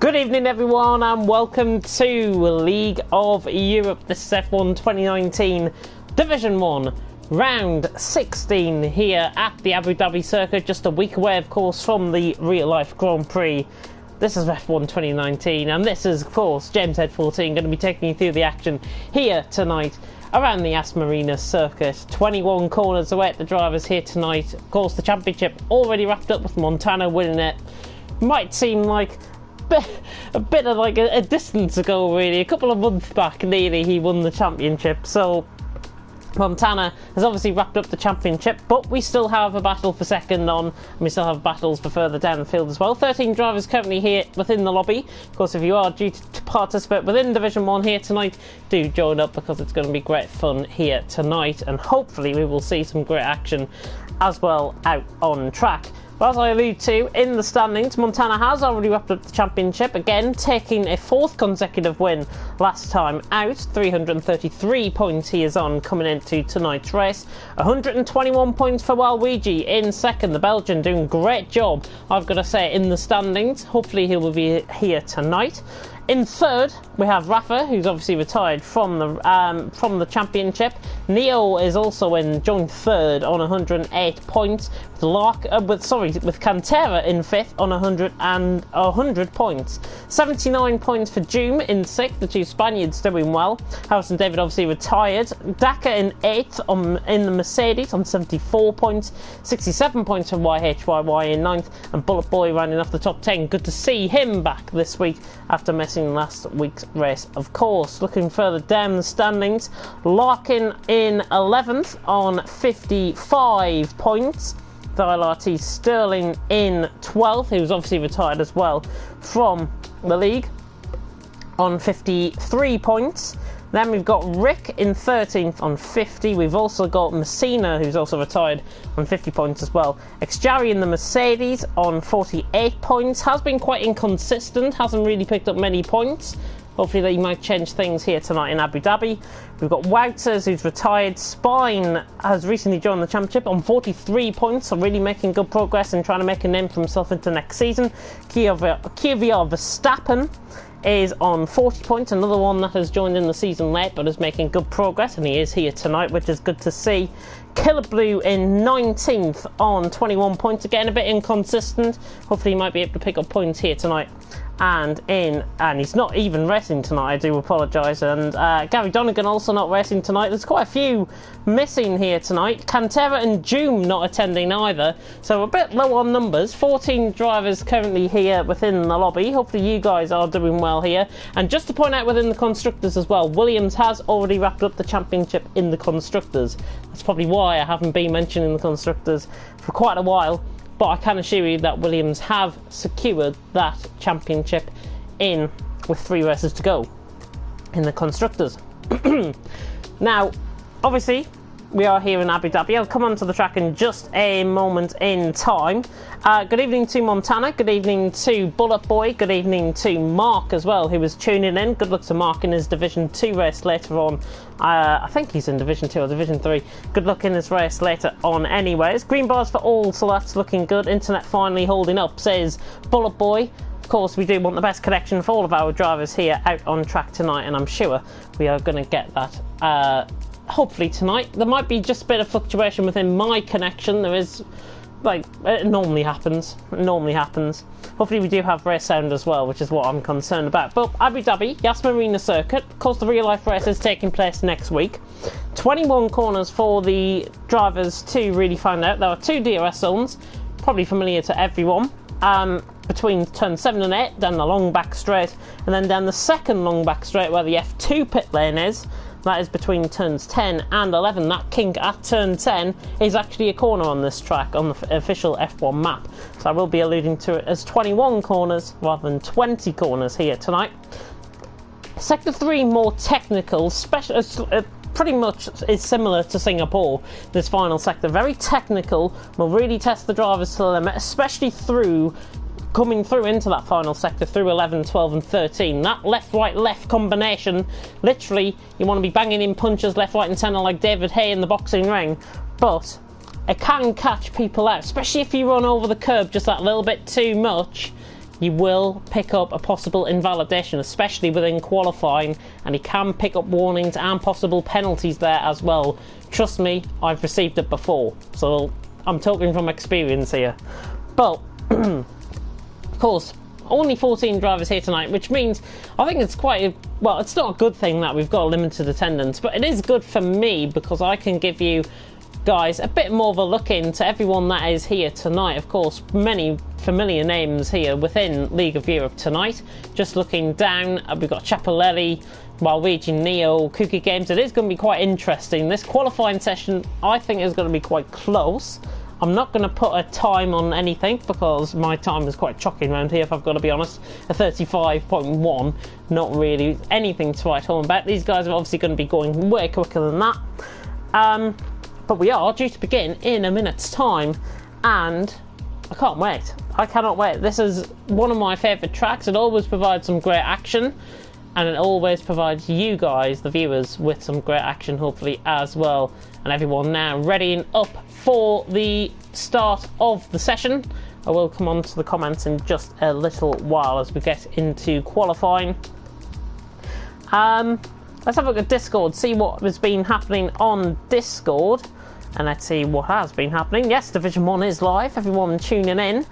Good evening everyone and welcome to League of Europe. This is F1 2019 Division 1 round 16 here at the Abu Dhabi circuit, just a week away of course from the real life Grand Prix. This is F1 2019 and this is of course James Head 14 going to be taking you through the action here tonight around the Yas Marina circuit. 21 corners away at the drivers here tonight. Of course the championship already wrapped up with Montana winning it. Might seem like a bit of like a distance ago really, a couple of months back nearly he won the championship, so Montana has obviously wrapped up the championship, but we still have a battle for second on, and we still have battles for further down the field as well. 13 drivers currently here within the lobby. Of course, if you are due to participate within Division 1 here tonight, do join up because it's going to be great fun here tonight, and hopefully we will see some great action as well out on track. But as I allude to, in the standings, Montana has already wrapped up the championship, again taking a fourth consecutive win last time out. 333 points he is on coming into tonight's race. 121 points for Waluigi in second. The Belgian doing a great job, I've got to say, in the standings. Hopefully he will be here tonight. In third, we have Rafa, who's obviously retired from the championship. Neo is also joined third on 108 points. With Cantera in fifth on 100 points. 79 points for Doom in sixth. The two Spaniards doing well. Harrison David obviously retired. Daka in eighth in the Mercedes on 74 points. 67 points for YHYY in ninth, and Bullet Boy rounding off the top 10. Good to see him back this week after missing last week's race, of course. Looking further down the standings, Larkin in 11th on 55 points. Dial-RT Sterling in 12th, who's obviously retired as well from the league, on 53 points. Then we've got Rick in 13th on 50. We've also got Messina, who's also retired, on 50 points as well. Xjari in the Mercedes on 48 points. Has been quite inconsistent, hasn't really picked up many points. Hopefully they might change things here tonight in Abu Dhabi. We've got Wouters, who's retired. Spine has recently joined the championship on 43 points, so really making good progress and trying to make a name for himself into next season. Kvyat Verstappen is on 40 points, another one that has joined in the season late but is making good progress, and he is here tonight, which is good to see. Killer Blue in 19th on 21 points, again a bit inconsistent. Hopefully he might be able to pick up points here tonight. And he's not even racing tonight, I do apologise. And Gary Donegan also not racing tonight. There's quite a few missing here tonight. Cantera and Doom not attending either, so a bit low on numbers. 14 drivers currently here within the lobby. Hopefully you guys are doing well here. And just to point out within the constructors as well, Williams has already wrapped up the championship in the constructors. That's probably why I haven't been mentioning the constructors for quite a while. But I can assure you that Williams have secured that championship in with 3 races to go in the constructors. Now, obviously, we are here in Abu Dhabi. I'll come onto the track in just a moment in time. Good evening to Montana, good evening to Bullet Boy, good evening to Mark as well, who was tuning in. Good luck to Mark in his Division 2 race later on. I think he's in Division 2 or Division 3. Good luck in his race later on anyways. Green bars for all, so that's looking good. Internet finally holding up, says Bullet Boy. Of course, we do want the best connection for all of our drivers here out on track tonight, and I'm sure we are going to get that hopefully tonight. There might be just a bit of fluctuation within my connection. There is, like, it normally happens. Hopefully we do have race sound as well, which is what I'm concerned about. But Abu Dhabi, Yas Marina circuit. Of course, the real life race is taking place next week. 21 corners for the drivers to really find out. There are 2 DRS zones, probably familiar to everyone. Between turn 7 and 8, down the long back straight, and then down the second long back straight where the F2 pit lane is. That is between turns 10 and 11. That kink at turn 10 is actually a corner on this track on the official F1 map. So I will be alluding to it as 21 corners rather than 20 corners here tonight. Sector 3 more technical, pretty much is similar to Singapore, this final sector. Very technical, will really test the drivers to the limit, especially coming through into that final sector through 11, 12 and 13. That left, right, left combination, literally you want to be banging in punches left, right and centre like David Hay in the boxing ring, but it can catch people out, especially if you run over the curb just that little bit too much. you will pick up a possible invalidation, especially within qualifying, and you can pick up warnings and possible penalties there as well. Trust me, I've received it before, so I'm talking from experience here. But of course, only 14 drivers here tonight, which means I think it's quite a, well, it's not a good thing that we've got a limited attendance, but it is good for me because I can give you guys a bit more of a look into everyone that is here tonight. Of course, many familiar names here within League of Europe tonight. Just looking down, we've got Chapelelli, Waluigi, Neo, Cookie Games. It is going to be quite interesting. This qualifying session, I think, is going to be quite close. I'm not going to put a time on anything because my time is quite shocking around here, if I've got to be honest. A 35.1, not really anything to write home about. These guys are obviously going to be going way quicker than that. But we are due to begin in a minute's time, and I can't wait. I cannot wait. This is one of my favourite tracks. It always provides some great action, and it always provides you guys, the viewers, with some great action, hopefully, as well. And everyone now readying up for the start of the session. I will come on to the comments in just a little while as we get into qualifying. Let's have a look at Discord, see what has been happening on Discord. And let's see what has been happening. Yes, Division 1 is live, everyone tuning in.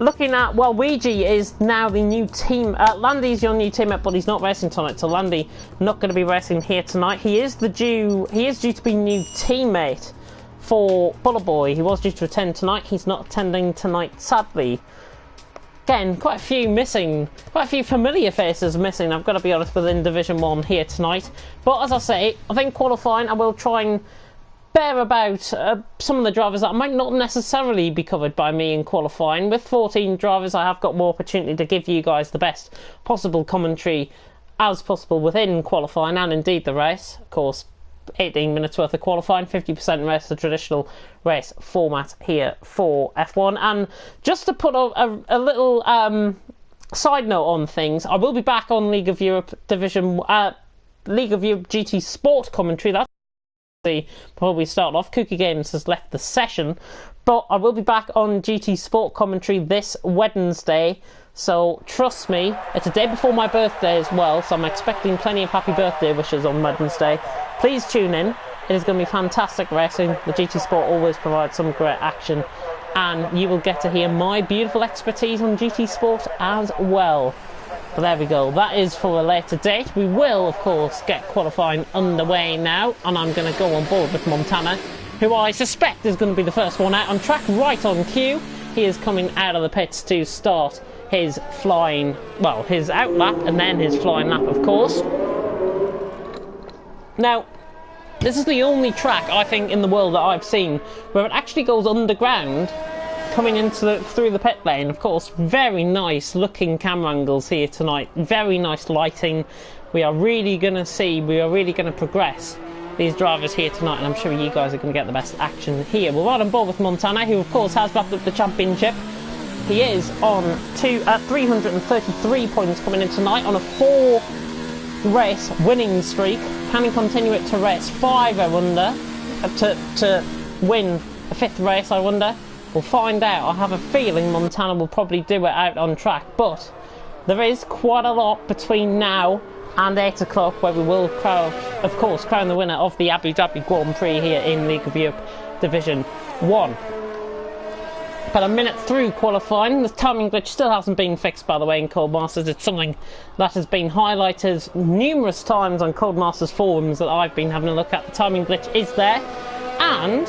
Looking at, well, Ouija is now the new team. Landy's your new teammate, but he's not racing tonight. So Landy not going to be racing here tonight. He is due to be new teammate for Bullet Boy. He was due to attend tonight. He's not attending tonight, sadly. Again, quite a few familiar faces missing, I've got to be honest, within Division 1 here tonight. But as I say, I think qualifying, I will try and bear about some of the drivers that might not necessarily be covered by me in qualifying. With 14 drivers, I have got more opportunity to give you guys the best possible commentary as possible within qualifying and indeed the race. Of course, 18 minutes worth of qualifying, 50% race, the traditional race format here for F1. And just to put a little side note on things, I will be back on League of Europe League of Europe GT Sport commentary. That's probably start off. Cookie Games has left the session, but I will be back on GT Sport commentary this Wednesday. So trust me, it's a day before my birthday as well, so I'm expecting plenty of happy birthday wishes on Wednesday. Please tune in. It is going to be fantastic racing. The GT Sport always provides some great action, and you will get to hear my beautiful expertise on GT Sport as well. But there we go. That is for a later date. We will, of course, get qualifying underway now, and I'm going to go on board with Montana, who I suspect is going to be the first one out on track, right on cue. He is coming out of the pits to start his flying, well, his out lap and then his flying lap, of course. Now, this is the only track, I think, in the world that I've seen where it actually goes underground, coming into through the pit lane. Of course, very nice looking camera angles here tonight, very nice lighting. We are really going to progress these drivers here tonight, and I'm sure you guys are going to get the best action here. We're right on board with Montana, who of course has wrapped up the championship. He is on 333 points coming in tonight on a 4-race winning streak. Can he continue it to race 5, I wonder? To win a 5th race, I wonder? We'll find out. I have a feeling Montana will probably do it out on track, but there is quite a lot between now and 8 o'clock where we will, of course, crown the winner of the Abu Dhabi Grand Prix here in League of Europe Division 1. About a minute through qualifying. The timing glitch still hasn't been fixed, by the way, in Codemasters. It's something that has been highlighted numerous times on Codemasters forums that I've been having a look at. The timing glitch is there, and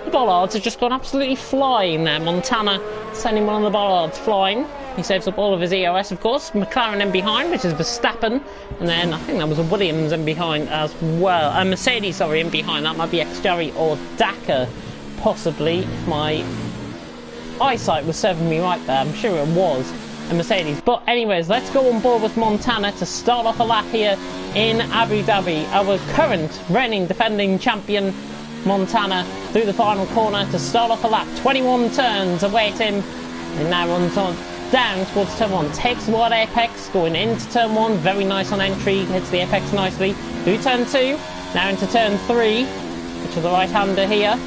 the bollards have just gone absolutely flying there. Montana sending one of the bollards flying. He saves up all of his EOS, of course. McLaren in behind, which is Verstappen, and then I think that was a Williams in behind as well. A Mercedes, sorry, in behind. That might be Xjerry or Dakar, possibly, if my eyesight was serving me right there. I'm sure it was a Mercedes. But anyways, let's go on board with Montana to start off a lap here in Abu Dhabi. Our current reigning defending champion Montana through the final corner to start off a lap. 21 turns await him, and now runs on down towards turn 1, takes the wide apex, going into turn 1, very nice on entry, hits the apex nicely, through turn 2, now into turn 3, which is the right hander here.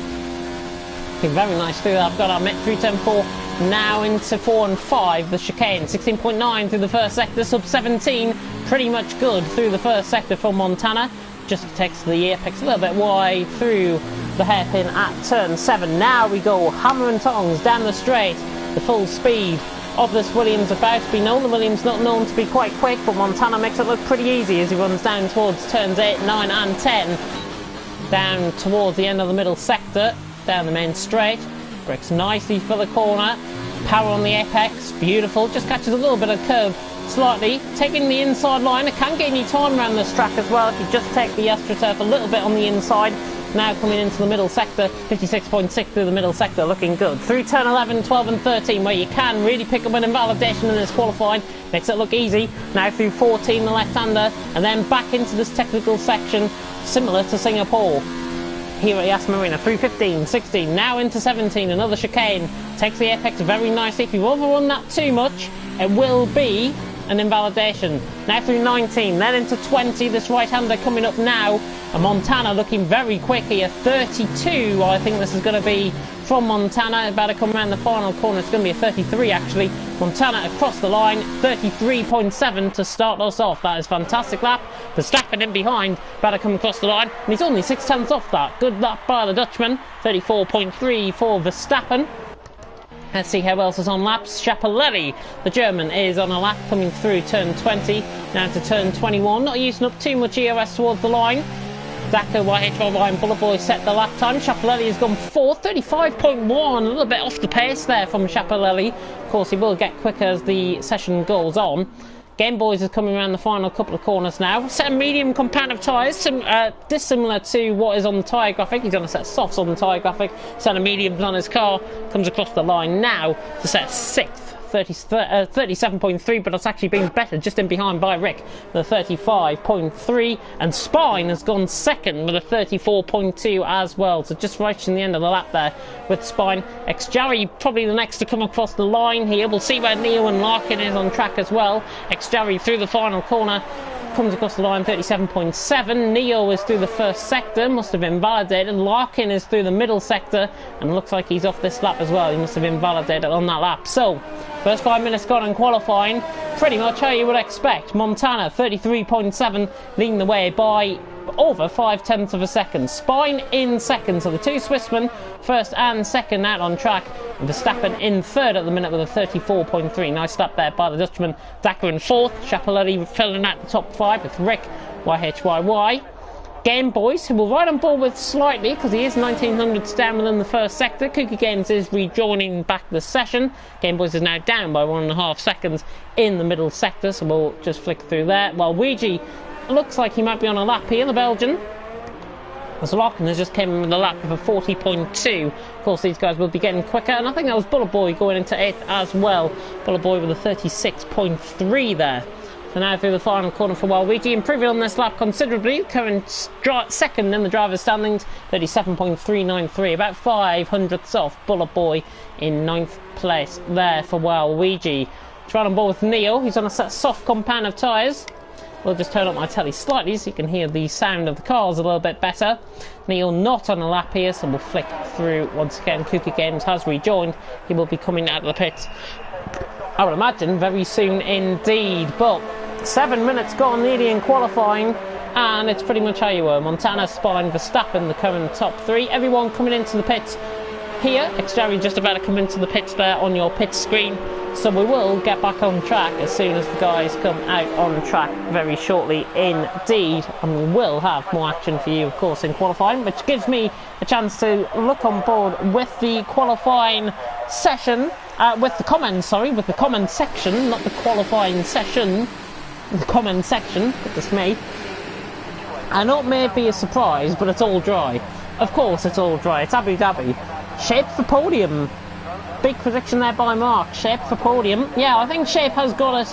Very nice through that, I've got to admit, through turn 4, Now into 4 and 5, the chicane. 16.9 through the first sector, sub 17. Pretty much good through the first sector from Montana. Just takes the apex a little bit wide through the hairpin at turn 7. Now we go hammer and tongs down the straight. The full speed of this Williams about to be known. The Williams not known to be quite quick, but Montana makes it look pretty easy as he runs down towards turns 8, 9 and 10. Down towards the end of the middle sector, down the main straight. Brakes nicely for the corner. Power on the apex, beautiful. Just catches a little bit of curve slightly. Taking the inside line, it can gain you time around this track as well if you just take the AstroTurf a little bit on the inside. Now coming into the middle sector, 56.6 through the middle sector, looking good. Through turn 11, 12 and 13, where you can really pick up an invalidation in this qualifying, makes it look easy. Now through 14, the left-hander, and then back into this technical section, similar to Singapore. Here at Yas Marina, through 15, 16, now into 17, another chicane. Takes the apex very nicely. If you overrun that too much, it will be an invalidation. Now through 19, then into 20, this right-hander coming up now. And Montana looking very quick here, 32, I think this is going to be from Montana. About to come around the final corner, it's going to be a 33 actually. Montana across the line, 33.7 to start us off. That is fantastic lap. Verstappen in behind, about to come across the line, and he's only 6/10 off that. Good lap by the Dutchman, 34.3 for Verstappen. Let's see who else is on laps. Schiaparelli, the German, is on a lap coming through turn 20, now to turn 21. Not using up too much ERS towards the line. Dakar, YHYY and Bullet Boy set the lap time. Schiaparelli has gone 4th, 35.1, a little bit off the pace there from Schiaparelli. Of course, he will get quicker as the session goes on. Game Boys is coming around the final couple of corners now. Set of medium comparative tyres, dissimilar to what is on the tyre graphic. He's on a set of softs on the tyre graphic, set of mediums on his car. Comes across the line now to set 6th. 37.3, but it's actually been better just in behind by Rick with a 35.3, and Spine has gone second with a 34.2 as well, so just reaching the end of the lap there with Spine. Ex-Jarry probably the next to come across the line here. We'll see where Neil and Larkin is on track as well. Ex-Jarry through the final corner, comes across the line, 37.7. Neo is through the first sector, must have been validated. Larkin is through the middle sector, and looks like he's off this lap as well. He must have been validated on that lap. So, first 5 minutes gone in qualifying, pretty much how you would expect. Montana, 33.7, leading the way by over 5/10 of a second. Spine in second, so the two Swissmen, first and second out on track. And Verstappen in third at the minute with a 34.3. Nice lap there by the Dutchman. Dakar in fourth. Schiaparelli filling out the top 5 with Rick, YHYY. Game Boys, who will ride on board with slightly because he is 1900s down within the first sector. Cookie Games is rejoining back the session. Game Boys is now down by 1.5 seconds in the middle sector, so we'll just flick through there. While Ouija looks like he might be on a lap here, the Belgian. As Larkin has just came in with a lap of a 40.2. Of course, these guys will be getting quicker, and I think that was Bullet Boy going into 8th as well. Bullet Boy with a 36.3 there. So now through the final corner for Waluigi, improving on this lap considerably. Current second in the driver's standings, 37.393, about 500ths off. Bullet Boy in 9th place there for Waluigi. Trying on board with Neo, he's on a set of soft compound of tyres. We'll just turn up my telly slightly so you can hear the sound of the cars a little bit better. Neil not on a lap here, so we'll flick through once again. Cookie Games has rejoined. He will be coming out of the pits, I would imagine, very soon indeed. But 7 minutes gone nearly in qualifying, and it's pretty much how you were. Montana, Spine, Verstappen, the current top 3. Everyone coming into the pits here. Ex-Jarry just about to come into the pits there on your pit screen. So we will get back on track as soon as the guys come out on track very shortly indeed. And we will have more action for you, of course, in qualifying, which gives me a chance to look on board with the qualifying session, with the comment section, not the qualifying session, the comment section, goodness me. I know it may be a surprise, but it's all dry. Of course it's all dry, it's Abu Dhabi. Shape for podium. Big prediction there by Mark. Shape for podium. Yeah, I think Shape has got it,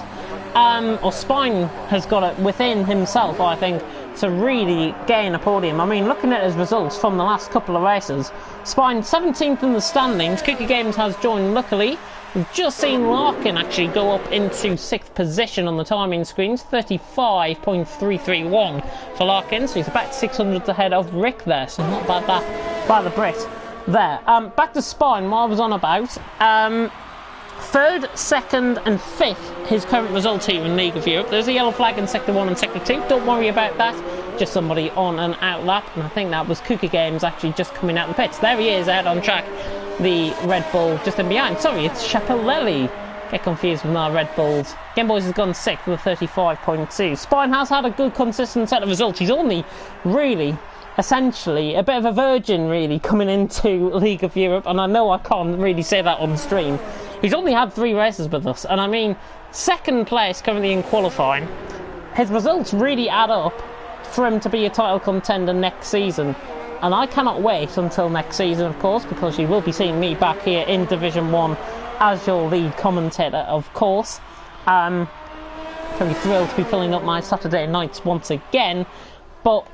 or Spine has got it within himself, I think, to really gain a podium. I mean, looking at his results from the last couple of races, Spine 17th in the standings. Cookie Games has joined, luckily. We've just seen Larkin actually go up into 6th position on the timing screens, 35.331 for Larkin, so he's about 600 ahead of Rick there, so not bad that by the Brit there. Back to Spine, what I was on about. Third, second and fifth, his current result here in League of Europe. There's a yellow flag in Sector 1 and Sector 2. Don't worry about that. Just somebody on an out lap. And I think that was Kuka Games actually just coming out the pits. There he is, out on track. The Red Bull just in behind. Sorry, it's Chapelelli. Get confused with our Red Bulls. Game Boys has gone 6th with a 35.2. Spine has had a good, consistent set of results. He's only really, essentially, a bit of a virgin, really, coming into League of Europe. And I know I can't really say that on stream. He's only had 3 races with us. And I mean, second place currently in qualifying. His results really add up for him to be a title contender next season. And I cannot wait until next season, of course, because you will be seeing me back here in Division 1 as your lead commentator, of course. I'm very thrilled to be filling up my Saturday nights once again, but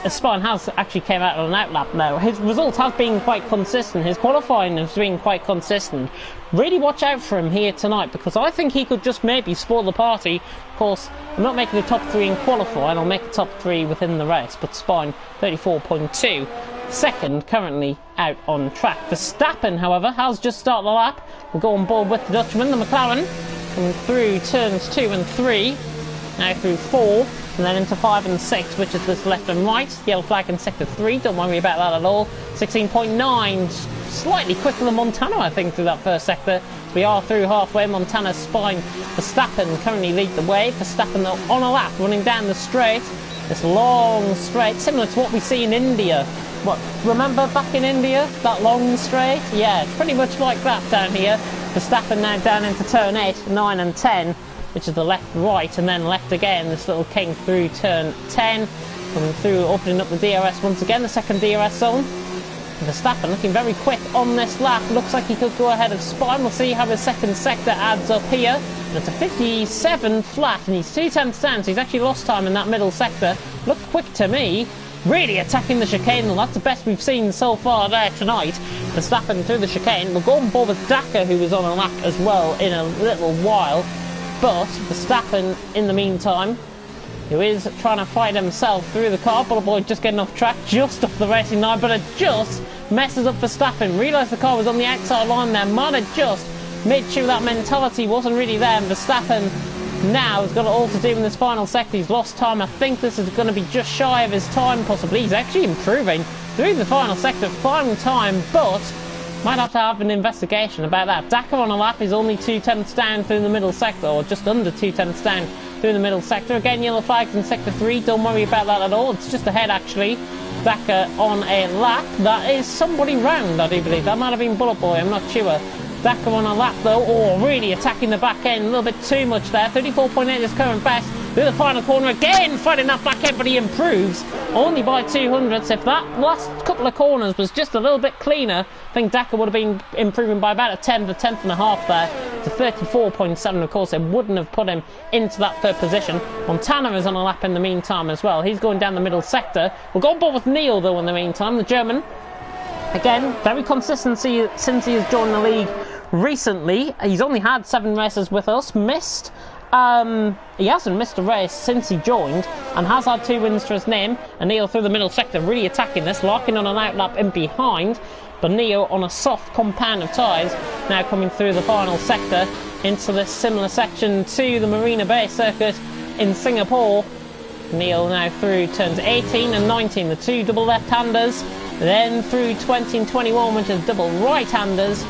Spine has actually came out on an outlap now. His results have been quite consistent. His qualifying has been quite consistent. Really watch out for him here tonight, because I think he could just maybe spoil the party. Of course, I'm not making the top 3 in qualifying, I'll make the top 3 within the race, but Spine 34.2. Second, currently out on track. Verstappen, however, has just started the lap. We'll go on board with the Dutchman, the McLaren, coming through turns 2 and 3, now through 4, and then into 5 and 6, which is this left and right. Yellow flag in Sector 3, don't worry about that at all. 16.9, slightly quicker than Montana, I think, through that first sector. We are through halfway. Montana, Spine, Verstappen currently lead the way. Verstappen on a lap, running down the straight. This long straight, similar to what we see in India. What, remember back in India, that long straight? Yeah, it's pretty much like that down here. Verstappen now down into turn 8, 9 and 10, which is the left-right, and then left again, this little king through turn 10, coming through, opening up the DRS once again, the second DRS zone. Verstappen looking very quick on this lap, looks like he could go ahead of Spine. We'll see how his second sector adds up here. And it's a 57 flat, and he's 2/10 down, so he's actually lost time in that middle sector. Looked quick to me. Really attacking the chicane, and that's the best we've seen so far there tonight. Verstappen through the chicane. We'll go on board with Daka, who was on a lap as well in a little while. But Verstappen, in the meantime, who is trying to fight himself through the car. Boy just getting off track, just off the racing line, but it just messes up Verstappen. Realised the car was on the outside line there. Might have just made sure that mentality wasn't really there, and Verstappen now has got it all to do in this final sector. He's lost time. I think this is going to be just shy of his time, possibly. He's actually improving through the final sector, fine time, but might have to have an investigation about that. Daka on a lap is only 2/10 down through the middle sector, or just under 2/10 down through the middle sector. Again, yellow flags in Sector 3. Don't worry about that at all. It's just ahead, actually. Daka on a lap. That is somebody round, I do believe. That might have been Bullet Boy, I'm not sure. Daka on a lap though, really attacking the back end, a little bit too much there. 34.8 is current best. Through the final corner again, fighting that back end, but he improves only by 200. So if that last couple of corners was just a little bit cleaner, I think Daka would have been improving by about a tenth and a half there to 34.7. Of course, it wouldn't have put him into that third position. Montana is on a lap in the meantime as well. He's going down the middle sector. We'll go on board with Neil though in the meantime, the German. Again, very consistent since he has joined the league recently. He's only had 7 races with us, he hasn't missed a race since he joined, and has had 2 wins to his name. And Neo through the middle sector, really attacking this, locking on an outlap in behind, but Neo on a soft compound of tyres, now coming through the final sector into this similar section to the Marina Bay circuit in Singapore. Neo now through turns 18 and 19, the 2 double left-handers, then through 20 and 21, which is double right-handers.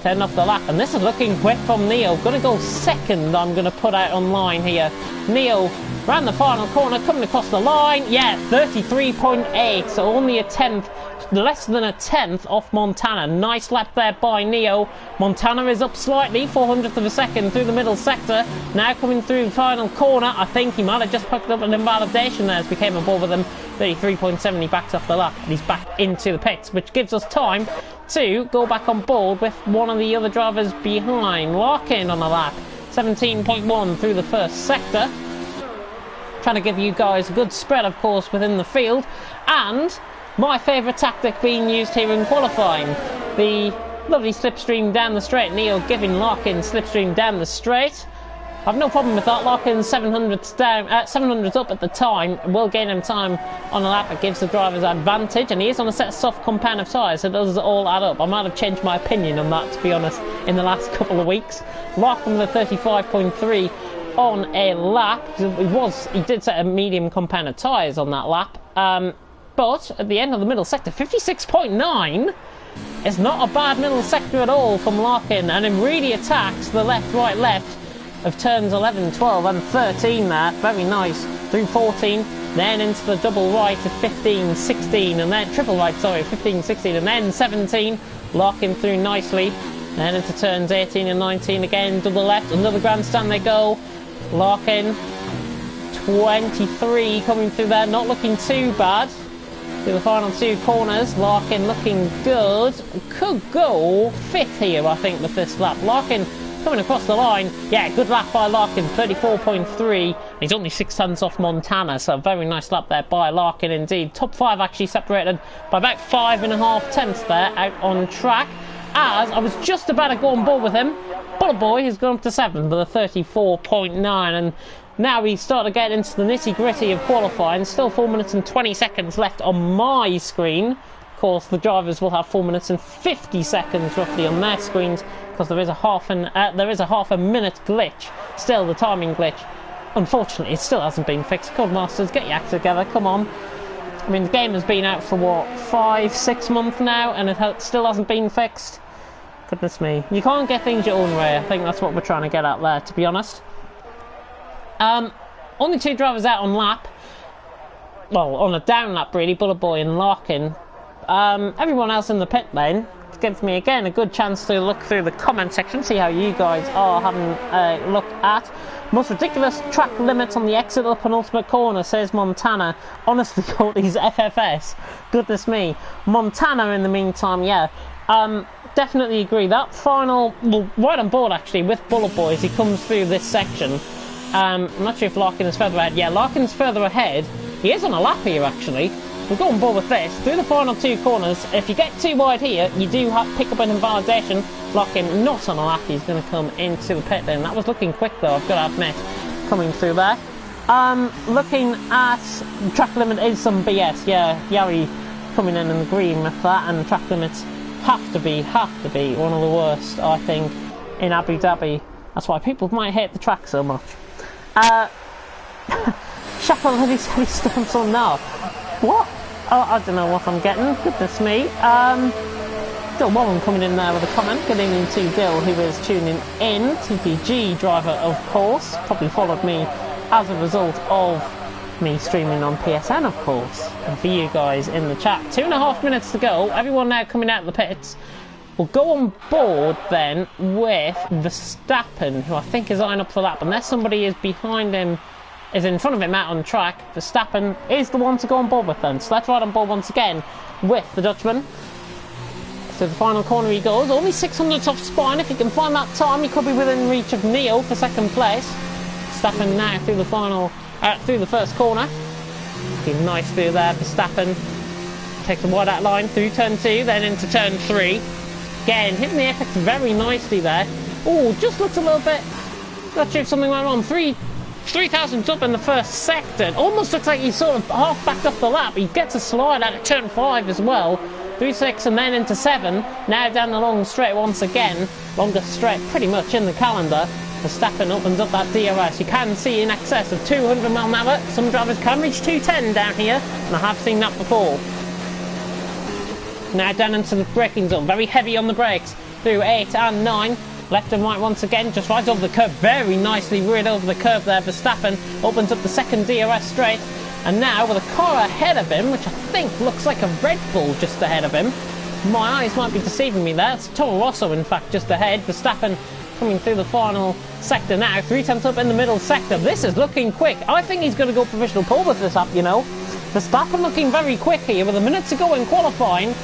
Turn off the lap, and this is looking quick from Neo. Gonna go second, I'm gonna put out online here. Neo round the final corner, coming across the line. Yeah, 33.8, so only a tenth, less than a tenth off Montana. Nice lap there by Neo. Montana is up slightly, 400th of a second through the middle sector. Now coming through the final corner, I think he might have just picked up an invalidation there as we came aboard with him. 33.7, he backs off the lap, and he's back into the pits, which gives us time to go back on board with one of the other drivers behind. Larkin on the lap, 17.1 through the first sector. Trying to give you guys a good spread, of course, within the field. And my favourite tactic being used here in qualifying. The lovely slipstream down the straight. Neo giving Larkin slipstream down the straight. I've no problem with that. Larkin's 700s down, 700s up at the time. Will gain him time on a lap. It gives the drivers advantage, and he is on a set of soft compound of tyres, so it does all add up. I might have changed my opinion on that, to be honest, in the last couple of weeks. Larkin with a 35.3 on a lap. He did set a medium compound of tyres on that lap, but at the end of the middle sector, 56.9. It's not a bad middle sector at all from Larkin, and it really attacks the left, right, left of turns 11, 12 and 13 there. Very nice. Through 14, then into the double right of 15, 16, and then triple right, sorry, 15, 16, and then 17. Larkin through nicely. Then into turns 18 and 19 again, double left, another grandstand they go. Larkin, 23 coming through there, not looking too bad. Through the final two corners, Larkin looking good. Could go 5th here, I think, with this lap. Larkin coming across the line. Yeah, good lap by Larkin, 34.3. He's only 6 tenths off Montana, so a very nice lap there by Larkin indeed. Top 5 actually separated by about 5.5 tenths there out on track. As I was just about to go on board with him, Bullet Boy has gone up to 7th with a 34.9, and now we start to get into the nitty-gritty of qualifying. Still 4 minutes and 20 seconds left on my screen. Of course, the drivers will have 4 minutes and 50 seconds roughly on their screens, because there is a half a minute glitch. Still, the timing glitch. Unfortunately, it still hasn't been fixed. Codemasters, get your act together, come on. I mean, the game has been out for what, 5-6 months now, and it still hasn't been fixed. Goodness me. You can't get things your own way. I think that's what we're trying to get at there, to be honest. Only 2 drivers out on lap. Well, on a down lap really, Bullet Boy and Larkin. Everyone else in the pit lane. It gives me again a good chance to look through the comment section, see how you guys are having a look at. Most ridiculous track limits on the exit of the penultimate corner, says Montana. Honestly, called these FFS. Goodness me. Montana in the meantime, yeah. Definitely agree. That final, well, right on board actually with Bullet Boy as he comes through this section. I'm not sure if Larkin is further ahead. Yeah, Larkin's further ahead. He is on a lap here actually. We'll go on board with this. Through the final 2 corners, if you get too wide here, you do have pick up an invalidation. Larkin not on a lap. He's going to come into the pit lane. That was looking quick though, I've got to admit, coming through there. Looking at track limit is some BS. Yeah, Yari coming in and agreeing with that, and track limits have to be one of the worst, I think, in Abu Dhabi. That's why people might hate the track so much. Shackle Heavy Stomps on now. What? Oh, I don't know what I'm getting. Goodness me. Dill Wallen coming in there with a comment. Good evening to Dill, who is tuning in. TPG driver, of course. Probably followed me as a result of me streaming on PSN, of course. And for you guys in the chat. 2.5 minutes to go. Everyone now coming out of the pits. We'll go on board then with Verstappen, who I think is eyeing up for that. Unless somebody is behind him, is in front of him out on track, Verstappen is the one to go on board with then. So let's ride on board once again with the Dutchman. So the final corner he goes. Only 600 off spine. If he can find that time, he could be within reach of Neo for 2nd place. Verstappen now through the final, through the first corner. Looking nice through there. Verstappen takes the wide out line through turn 2, then into turn 3. Again, hitting the apex very nicely there. Oh, just looked a little bit. Not sure if something went wrong. 3,000 up in the first sector. It almost looks like he's sort of half backed off the lap. He gets a slide out of turn 5 as well. Through 6 and then into 7. Now down the long straight once again. Longest straight pretty much in the calendar. Verstappen opens up that DRS. You can see in excess of 200 mph. Some drivers can reach 210 down here, and I have seen that before. Now down into the braking zone. Very heavy on the brakes. Through 8 and 9. Left and right once again, just right over the curb. Very nicely reared over the curb there. Verstappen opens up the second DRS straight. And now with a car ahead of him, which I think looks like a Red Bull just ahead of him. My eyes might be deceiving me there. It's Toro Rosso, in fact, just ahead. Verstappen coming through the final sector now. 3 tenths up in the middle sector. This is looking quick. I think he's going to go provisional pole with this up, you know. Verstappen looking very quick here with a minute to go in qualifying.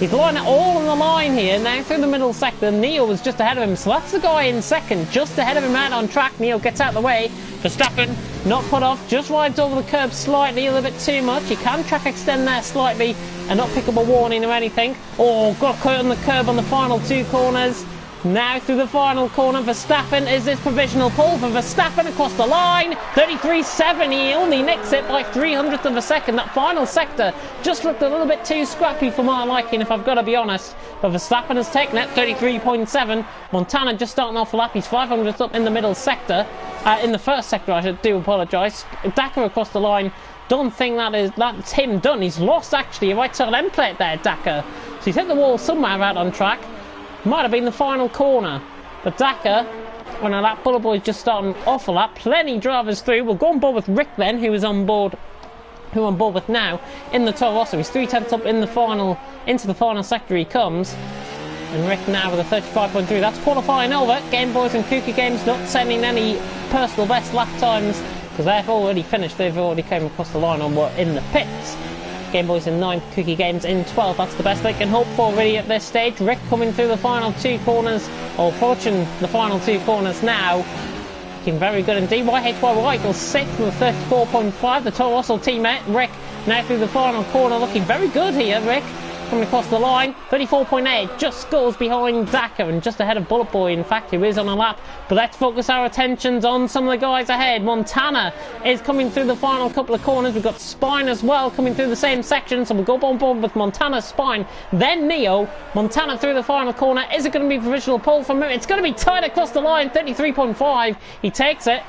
He's lining it all on the line here, now through the middle sector. Neo was just ahead of him, so that's the guy in second, just ahead of him out on track. Neo gets out of the way. Verstappen, not put off, just rides over the curb slightly, a little bit too much. He can track extend there slightly and not pick up a warning or anything. Oh, got caught on the curb on the final 2 corners. Now through the final corner, Verstappen is this provisional pole for Verstappen across the line. 33.7, he only nicks it by 300th of a second. That final sector just looked a little bit too scrappy for my liking, if I've got to be honest. But Verstappen has taken it, 33.7. Montana just starting off a lap, he's 500th up in the middle sector. In the first sector, I do apologise. Dakar across the line. Don't think that's him done. He's lost actually a right side end plate there, Dakar. So he's hit the wall somewhere out on track. Might have been the final corner. But Dakar, on a lap, Bullet Boy's just starting off a lap. Plenty drivers through. We'll go on board with Rick then, who I'm on board with now in the Toro Rosso. He's 3/10 up in the final, into the final sector he comes. And Rick now with a 35.3. That's qualifying over. Game Boys and Kuka Games not sending any personal best lap times because they've already finished. They've already came across the line and were in the pits. Game Boys in 9, Cookie Games in 12. That's the best they can hope for really at this stage. Rick coming through the final two corners, or approaching the final two corners now. Looking very good indeed. YHYY goes 6th with 34.5. The Toro Rosso teammate, Rick, now through the final corner. Looking very good here, Rick. Coming across the line, 34.8, just scores behind Dakar and just ahead of Bullet Boy, in fact, who is on a lap. But let's focus our attentions on some of the guys ahead. Montana is coming through the final couple of corners. We've got Spine as well coming through the same section, so we'll go on board with Montana, Spine, then Neo. Montana through the final corner. Is it going to be a provisional pole from him? It's going to be tight across the line, 33.5. He takes it.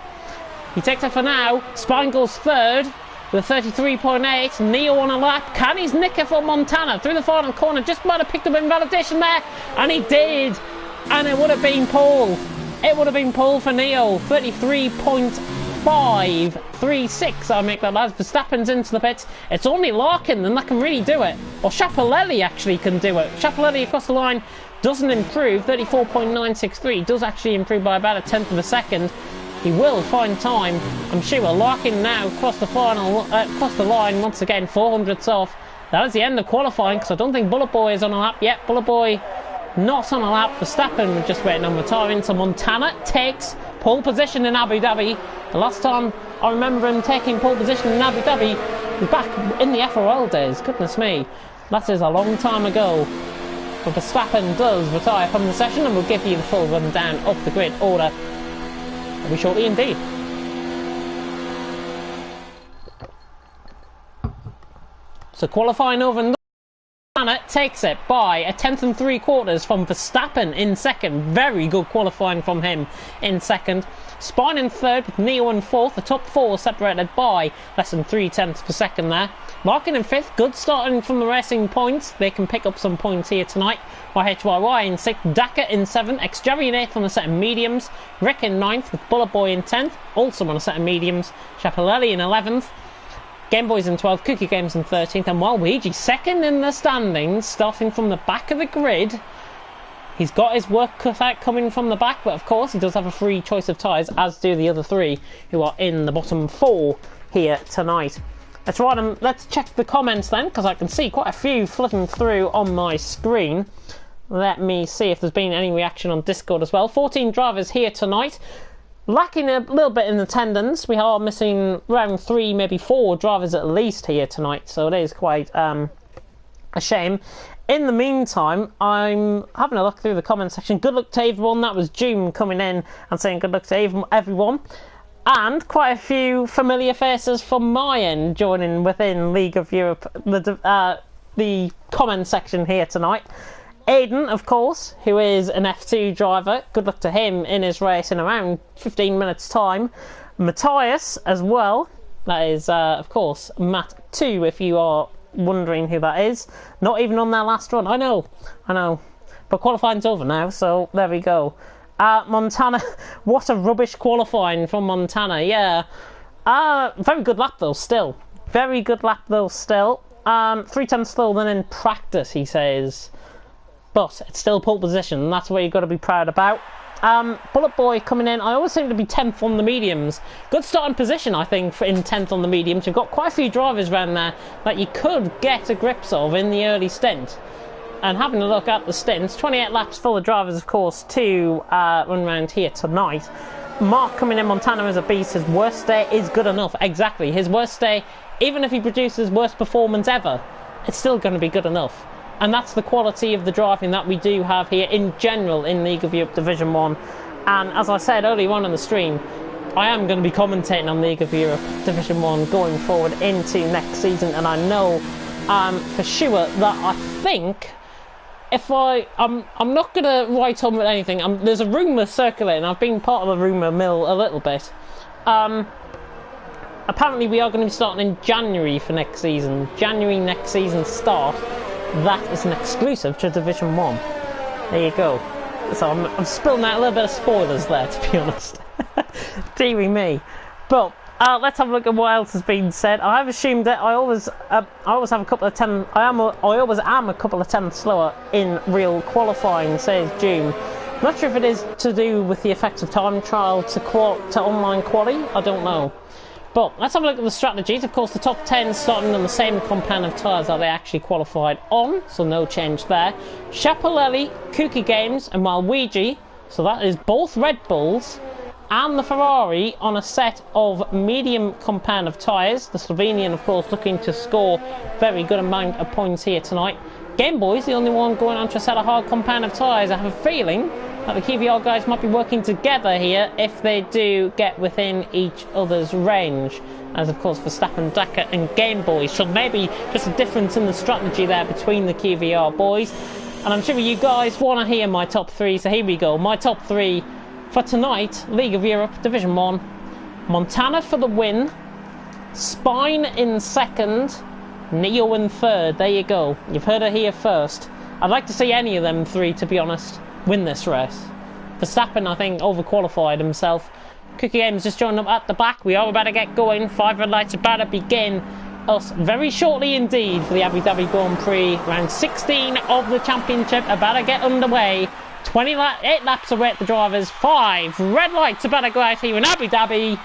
He takes it for now. Spine goes third with 33.8, Neo on a lap. Can he nick it for Montana through the final corner? Just might have picked up invalidation there, and he did. And it would have been pole. It would have been pole for Neo. 33.536. I'll make that, lads. Verstappen's into the pits. It's only Larkin that can really do it. Or Chapelelli actually can do it. Chapelelli across the line doesn't improve. 34.963 does actually improve by about a 10th of a second. He will find time, I'm sure. Larkin now across the line once again, 400ths off. That is the end of qualifying because I don't think Bullet Boy is on a lap yet. Bullet Boy not on a lap. Verstappen just waiting on retiring. So Montana takes pole position in Abu Dhabi. The last time I remember him taking pole position in Abu Dhabi was back in the FOL days. Goodness me, that is a long time ago. But Verstappen does retire from the session, and we'll give you the full rundown of the grid order very shortly indeed. So qualifying over, Montana takes it by a 10th and 3/4 from Verstappen in second. Very good qualifying from him in second. Spine in third with Neo in fourth. The top four separated by less than 3/10 per second there. Larkin in fifth. Good starting from the racing points. They can pick up some points here tonight. YHYY in sixth. Dakar in seventh. Xjerry in eighth on a set of mediums. Rick in ninth with Bullet Boy in 10th. Also on a set of mediums. Chapelelli in 11th. Game Boys in 12th. Cookie Games in 13th. And Waluigi second in the standings, starting from the back of the grid. He's got his work cut out coming from the back, but of course he does have a free choice of tyres, as do the other three who are in the bottom four here tonight. Let's check the comments then, because I can see quite a few flipping through on my screen. Let me see if there's been any reaction on Discord as well. 14 drivers here tonight. Lacking a little bit in attendance. We are missing around 3, maybe 4 drivers at least here tonight, so it is quite a shame. In the meantime, I'm having a look through the comment section. Good luck to everyone. That was June coming in and saying good luck to everyone. And quite a few familiar faces from my end joining within League of Europe, the comment section here tonight. Aiden, of course, who is an F2 driver. Good luck to him in his race in around 15 minutes' time. Matthias as well. That is, of course, Matt 2, if you are wondering who that is. Not even on their last run. I know. But qualifying's over now, so there we go. Montana, what a rubbish qualifying from Montana, yeah. Very good lap though, still. Very good lap though, still. 3/10 slower than in practice, he says. But it's still pole position, and that's what you've got to be proud about. Bullet Boy coming in. I always seem to be 10th on the mediums. Good starting position, I think, in 10th on the mediums. You've got quite a few drivers around there that you could get a grips of in the early stint. And having a look at the stints, 28 laps full of drivers, of course, to run around here tonight. Mark coming in, Montana is a beast. His worst day is good enough. Exactly. His worst day, even if he produces worst performance ever, it's still going to be good enough. And that's the quality of the driving that we do have here in general in League of Europe Division 1. And as I said earlier on in the stream, I am going to be commentating on League of Europe Division 1 going forward into next season. And I know for sure that I think if I'm not going to write on with anything. There's a rumour circulating. I've been part of the rumour mill a little bit. Apparently we are going to be starting in January for next season. January next season start. That is an exclusive to Division 1. There you go. So I'm spilling out a little bit of spoilers there, to be honest. Deary me. But let's have a look at what else has been said. I have assumed that I always have a couple of tenths. I always am a couple of tenths slower in real qualifying, says June. I'm not sure if it is to do with the effects of time trial to online quali. I don't know. But let's have a look at the strategies. Of course, the top 10 starting on the same compound of tyres that they actually qualified on, so no change there. Schiaparelli, Kuki Games, and Waluigi, so that is both Red Bulls, and the Ferrari on a set of medium compound of tyres. The Slovenian, of course, looking to score very good amount of points here tonight. Game Boy's the only one going on to a set of hard compound of tyres. I have a feeling that the KVR guys might be working together here if they do get within each other's range. As of course Verstappen, Dakar and Game Boys. So maybe just a difference in the strategy there between the KVR boys. And I'm sure you guys want to hear my top 3, so here we go. My top 3 for tonight, League of Europe Division 1. Montana for the win. Spine in second. Neo in third. There you go. You've heard it here first. I'd like to see any of them 3, to be honest, win this race. Verstappen, I think, overqualified himself. Cookie Games just joined up at the back. We are about to get going. 5 red lights about to begin us very shortly indeed for the Abu Dhabi Grand Prix. Round 16 of the championship about to get underway. 8 laps away at the drivers. 5 red lights about to go out here in Abu Dhabi.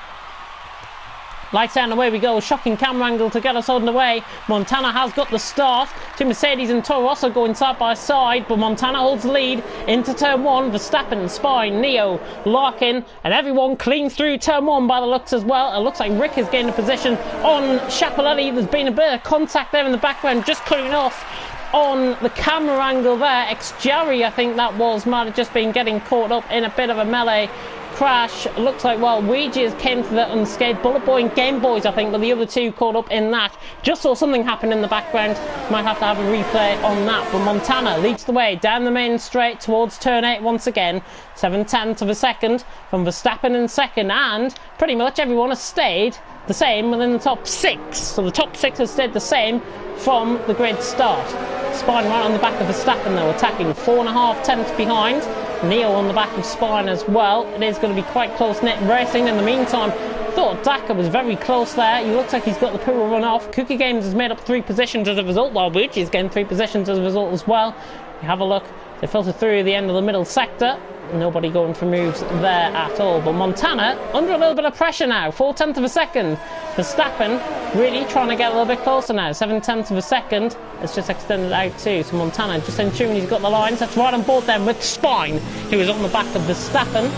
Lights down, away we go. Shocking camera angle to get us on the way. Montana has got the start. Two Mercedes and Toro Rosso going side by side, but Montana holds the lead into turn 1. Verstappen, Spine, Neo, Larkin, and everyone clean through turn 1 by the looks as well. It looks like Rick has gained a position on Schiaparelli. There's been a bit of contact there in the background, just cutting off on the camera angle there. Ex-Jerry, I think that was, might have just been getting caught up in a bit of a melee crash. Looks like, well, Ouija came to the unscathed. Bullet Boy and Game Boys, I think, were the other two caught up in that. Just saw something happen in the background. Might have to have a replay on that. But Montana leads the way down the main straight towards turn 8 once again. 7/10 of a second from Verstappen in second, and pretty much everyone has stayed the same within the top 6. So the top 6 has stayed the same from the grid start. Spine right on the back of Verstappen though, attacking 4.5 tenths behind. Neo on the back of Spine as well. It is going to be quite close-knit racing. In the meantime, thought Dakar was very close there. He looks like he's got the pool run off. Cookie Games has made up 3 positions as a result, while Bucci's getting 3 positions as a result as well. You have a look. They filter through the end of the middle sector. Nobody going for moves there at all. But Montana under a little bit of pressure now. 4/10 of a second. Verstappen really trying to get a little bit closer now. 7/10 of a second. It's just extended out too. So Montana just ensuring he's got the lines. That's right on board then with Spine, who is on the back of Verstappen.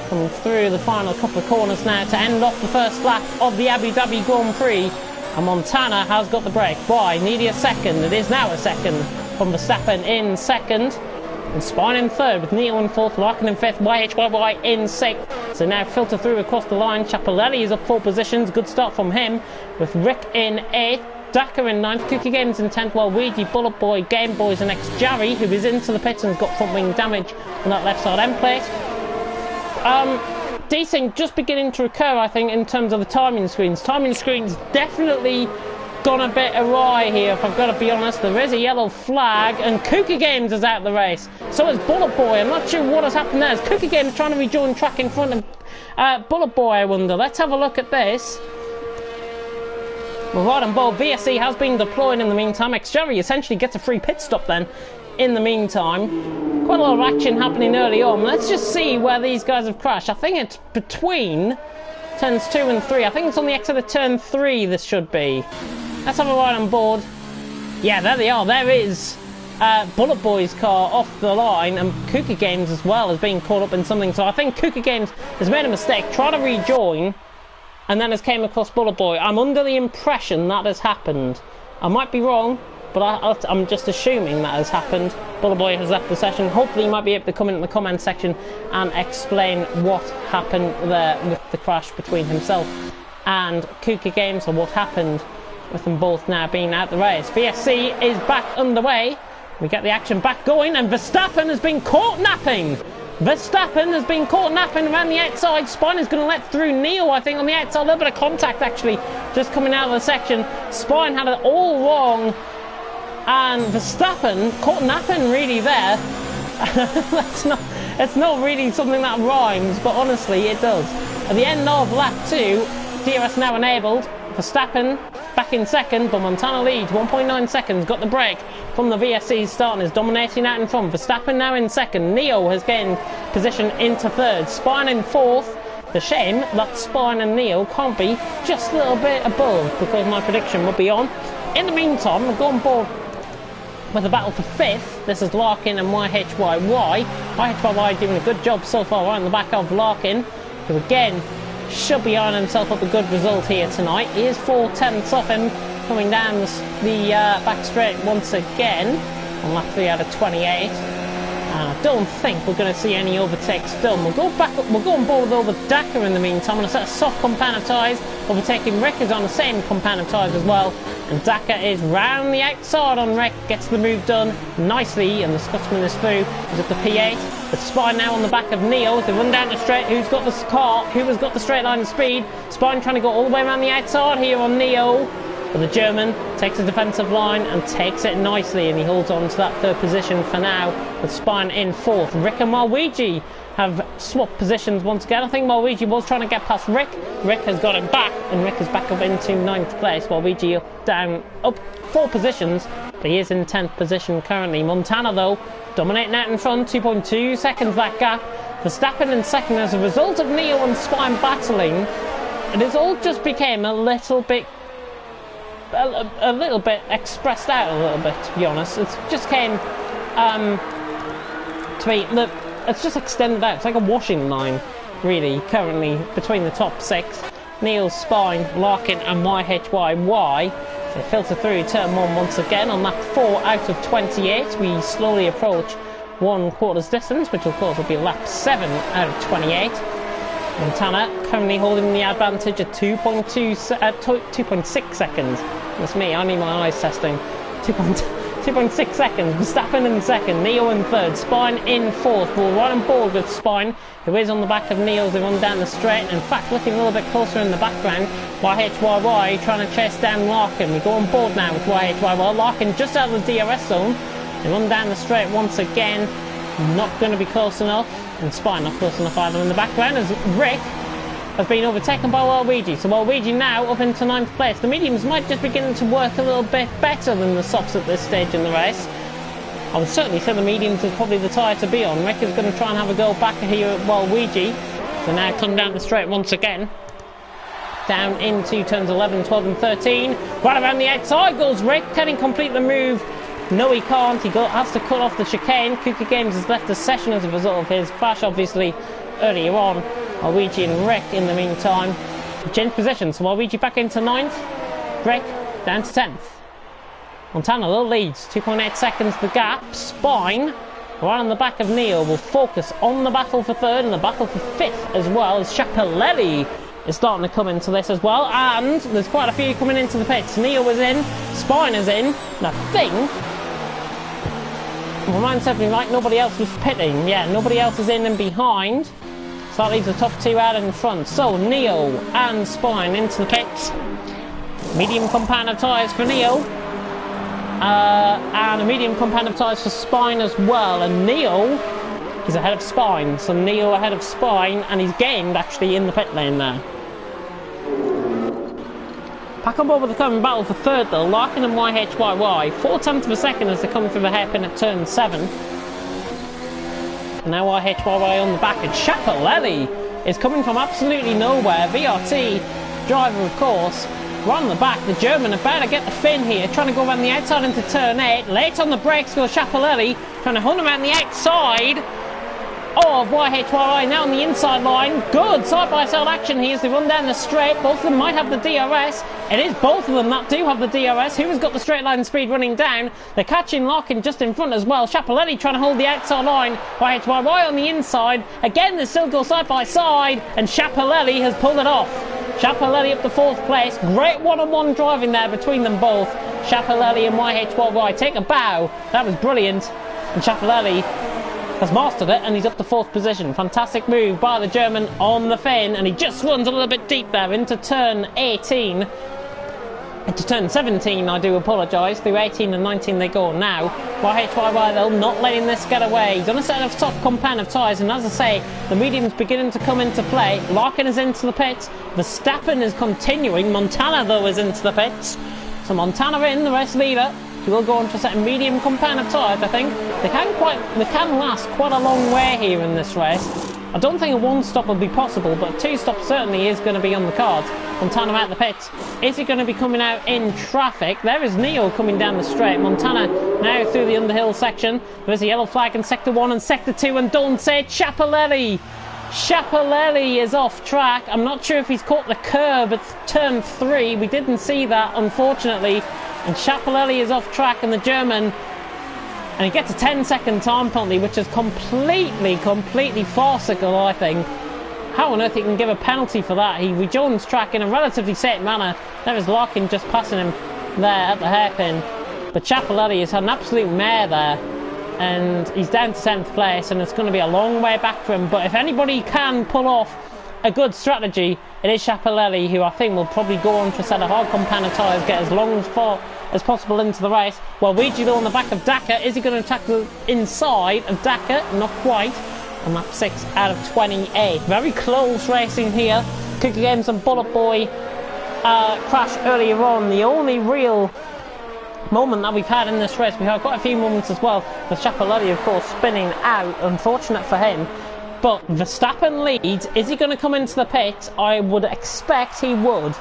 Coming through the final couple of corners now to end off the first lap of the Abu Dhabi Grand Prix. And Montana has got the break. Why? Nearly a second. It is now a second from Verstappen in second. And Spine in third with Neo in fourth, Larkin in fifth, YHYY in sixth. So now filter through across the line. Schiaparelli is up 4 positions. Good start from him with Rick in 8th. Dakar in 9th, Cookie Games in 10th, while Ouija, Bullet Boy, Game Boys and Ex-Jerry, who is into the pits and has got front wing damage on that left side end plate. Desync just beginning to occur, I think, in terms of the timing screens. Timing screens definitely gone a bit awry here, if I've got to be honest. There is a yellow flag and Cookie Games is out of the race. So is Bullet Boy. I'm not sure what has happened there. Is Cookie Games trying to rejoin track in front of Bullet Boy, I wonder. Let's have a look at this. Well, right on board, VSC has been deployed in the meantime. Ex-Jerry essentially gets a free pit stop then in the meantime. Quite a lot of action happening early on. Let's just see where these guys have crashed. I think it's between turns 2 and 3. I think it's on the exit of turn 3 this should be. Let's have a ride on board. Yeah, there they are. There is Bullet Boy's car off the line, and Cookie Games as well has been caught up in something. So I think Cookie Games has made a mistake, tried to rejoin, and then has came across Bullet Boy. I'm under the impression that has happened. I might be wrong, but I'm just assuming that has happened. Bullerboy has left the session. Hopefully he might be able to come in the comment section and explain what happened there with the crash between himself and Kuka Games, or what happened with them both now being out the race. VSC is back underway. We get the action back going, and Verstappen has been caught napping. Verstappen has been caught napping around the outside. Spine is going to let through Neo, I think, on the outside. A little bit of contact, actually, just coming out of the section. Spine had it all wrong, and Verstappen caught napping really there. It's not really something that rhymes, but honestly, it does. At the end of lap 2, DRS now enabled. Verstappen back in second, but Montana leads 1.9 seconds. Got the break from the VSC starting, is dominating out in front. Verstappen now in second. Neo has gained position into third. Spine in fourth. The shame that Spine and Neo can't be just a little bit above, because my prediction would be on. In the meantime, we'll go on board with the battle for fifth. This is Larkin and YHYY. YHYY doing a good job so far right in the back of Larkin, who again should be eyeing himself up a good result here tonight. He is 4/10ths off him, coming down the back straight once again on lap 3 out of 28. And I don't think we're going to see any overtakes done. We'll go on board with over Dakar in the meantime on a set of soft compound of tyres. Overtaking Rick is on the same compound of tyres as well. And Dakar is round the outside on Rick, gets the move done nicely, and the Scotsman is through. He's at the P8. The Spine now on the back of Neo as they run down the straight. Who has got the straight line of speed? Spine trying to go all the way around the outside here on Neo. But the German takes a defensive line and takes it nicely, and he holds on to that third position for now, with Spine in fourth. Rick and Malwigi have swapped positions once again. I think Malwigi was trying to get past Rick. Rick has got him back, and Rick is back up into 9th place. Malwigi up 4 positions, but he is in 10th position currently. Montana, though, dominating out in front, 2.2 seconds that gap. Verstappen in second as a result of Neo and Spine battling. It has all just became a little bit expressed out a little bit, to be honest. It just came to me, look, it's just extended out. It's like a washing line, really, currently, between the top 6. Neil, Spine, Larkin and YHYY. They filter through turn 1 once again on lap 4 out of 28. We slowly approach 1/4 distance, which of course will be lap 7 out of 28. Montana currently holding the advantage at 2.6 seconds. That's me, I need my eyes testing. 2.6 seconds. Verstappen in second, Neo in third, Spine in fourth. We're right on board with Spine, who is on the back of Neo as they run down the straight. In fact, looking a little bit closer in the background, YHYY trying to chase down Larkin. We go on board now with YHYY. Larkin just out of the DRS zone. They run down the straight once again. Not going to be close enough. And Spine not close enough either in the background, as Rick has been overtaken by Waluigi. So Waluigi now up into 9th place. The mediums might just begin to work a little bit better than the softs at this stage in the race. I would certainly say the mediums is probably the tyre to be on. Rick is going to try and have a go back here at Waluigi. So now come down the straight once again. Down into turns 11, 12 and 13. Right around the outside goes Rick. Can he complete the move? No, he can't. He has to cut off the chicane. Kuka Games has left the session as a result of his crash, obviously, earlier on. Waluigi and Rick, in the meantime, change positions. So Waluigi back into 9th. Rick down to 10th. Montana little leads, 2.8 seconds the gap. Spine, right on the back of Neo, will focus on the battle for 3rd and the battle for 5th as well, as Sciappellelli is starting to come into this as well. And there's quite a few coming into the pits. Neo is in, Spine is in, and I think, my mind said me right, nobody else was pitting. Yeah, nobody else is in and behind. So that leaves the top 2 out in front. So Neo and Spine into the pits. Medium compound of tyres for Neo. And a medium compound of tyres for Spine as well. And Neo is ahead of Spine. So Neo ahead of Spine, and he's gained actually in the pit lane there. Back on board with the current battle for 3rd though, Larkin and YHYY. 4/10 of a second as they come through the hairpin at turn 7. And now YHYY on the back, and Sciappellelli is coming from absolutely nowhere. VRT driver, of course, right on the back. The German about to get the fin here, trying to go around the outside into turn 8. Late on the brakes goes Sciappellelli, trying to hunt around the outside. of YHYY now on the inside line. Good side-by-side action here as they run down the straight. Both of them might have the DRS. It is both of them that do have the DRS. Who has got the straight line speed running down? They're catching Larkin just in front as well. Schiaparelli trying to hold the outside line. YHYY on the inside. Again, they still go side-by-side, and Schiaparelli has pulled it off. Schiaparelli up to 4th place. Great one-on-one driving there between them both. Schiaparelli and YHYY take a bow. That was brilliant. And Schiaparelli has mastered it, and he's up to 4th position. Fantastic move by the German on the fin, and he just runs a little bit deep there into turn 18. Into turn 17, I do apologise. Through 18 and 19 they go now. YHYY though, not letting this get away. He's on a set of soft compound of tyres, and as I say, the medium's beginning to come into play. Larkin is into the pits. Verstappen is continuing. Montana though is into the pits. So Montana in, the race leader. He will go on to a set of medium compound of tyres, I think. They can last quite a long way here in this race. I don't think a one-stop will be possible, but a two-stop certainly is going to be on the cards. Montana out the pits. Is he going to be coming out in traffic? There is Neo coming down the straight. Montana now through the underhill section. There's a yellow flag in Sector 1 and Sector 2, and don't say it, Schiaparelli. Schiaparelli is off track. I'm not sure if he's caught the curb at turn 3. We didn't see that, unfortunately. And Schiaparelli is off track, and the German, and he gets a 10-second time penalty, which is completely farcical, I think. How on earth he can give a penalty for that? He rejoins track in a relatively safe manner. There is Larkin just passing him there at the hairpin. But Schiaparelli has had an absolute mare there, and he's down to 10th place, and it's going to be a long way back for him. But if anybody can pull off a good strategy, it is Schiaparelli, who I think will probably go on to a set of hard compound of tyres, get as long as far as possible into the race. Well, Ouija though on the back of Dakar. Is he going to attack the inside of Dakar? Not quite. On lap 6 out of 28. Very close racing here. Cookie Games and Bullet Boy crash earlier on. The only real moment that we've had in this race. We had quite a few moments as well, with Schiaparelli of course spinning out. Unfortunate for him. But Verstappen leads. Is he going to come into the pit? I would expect he would.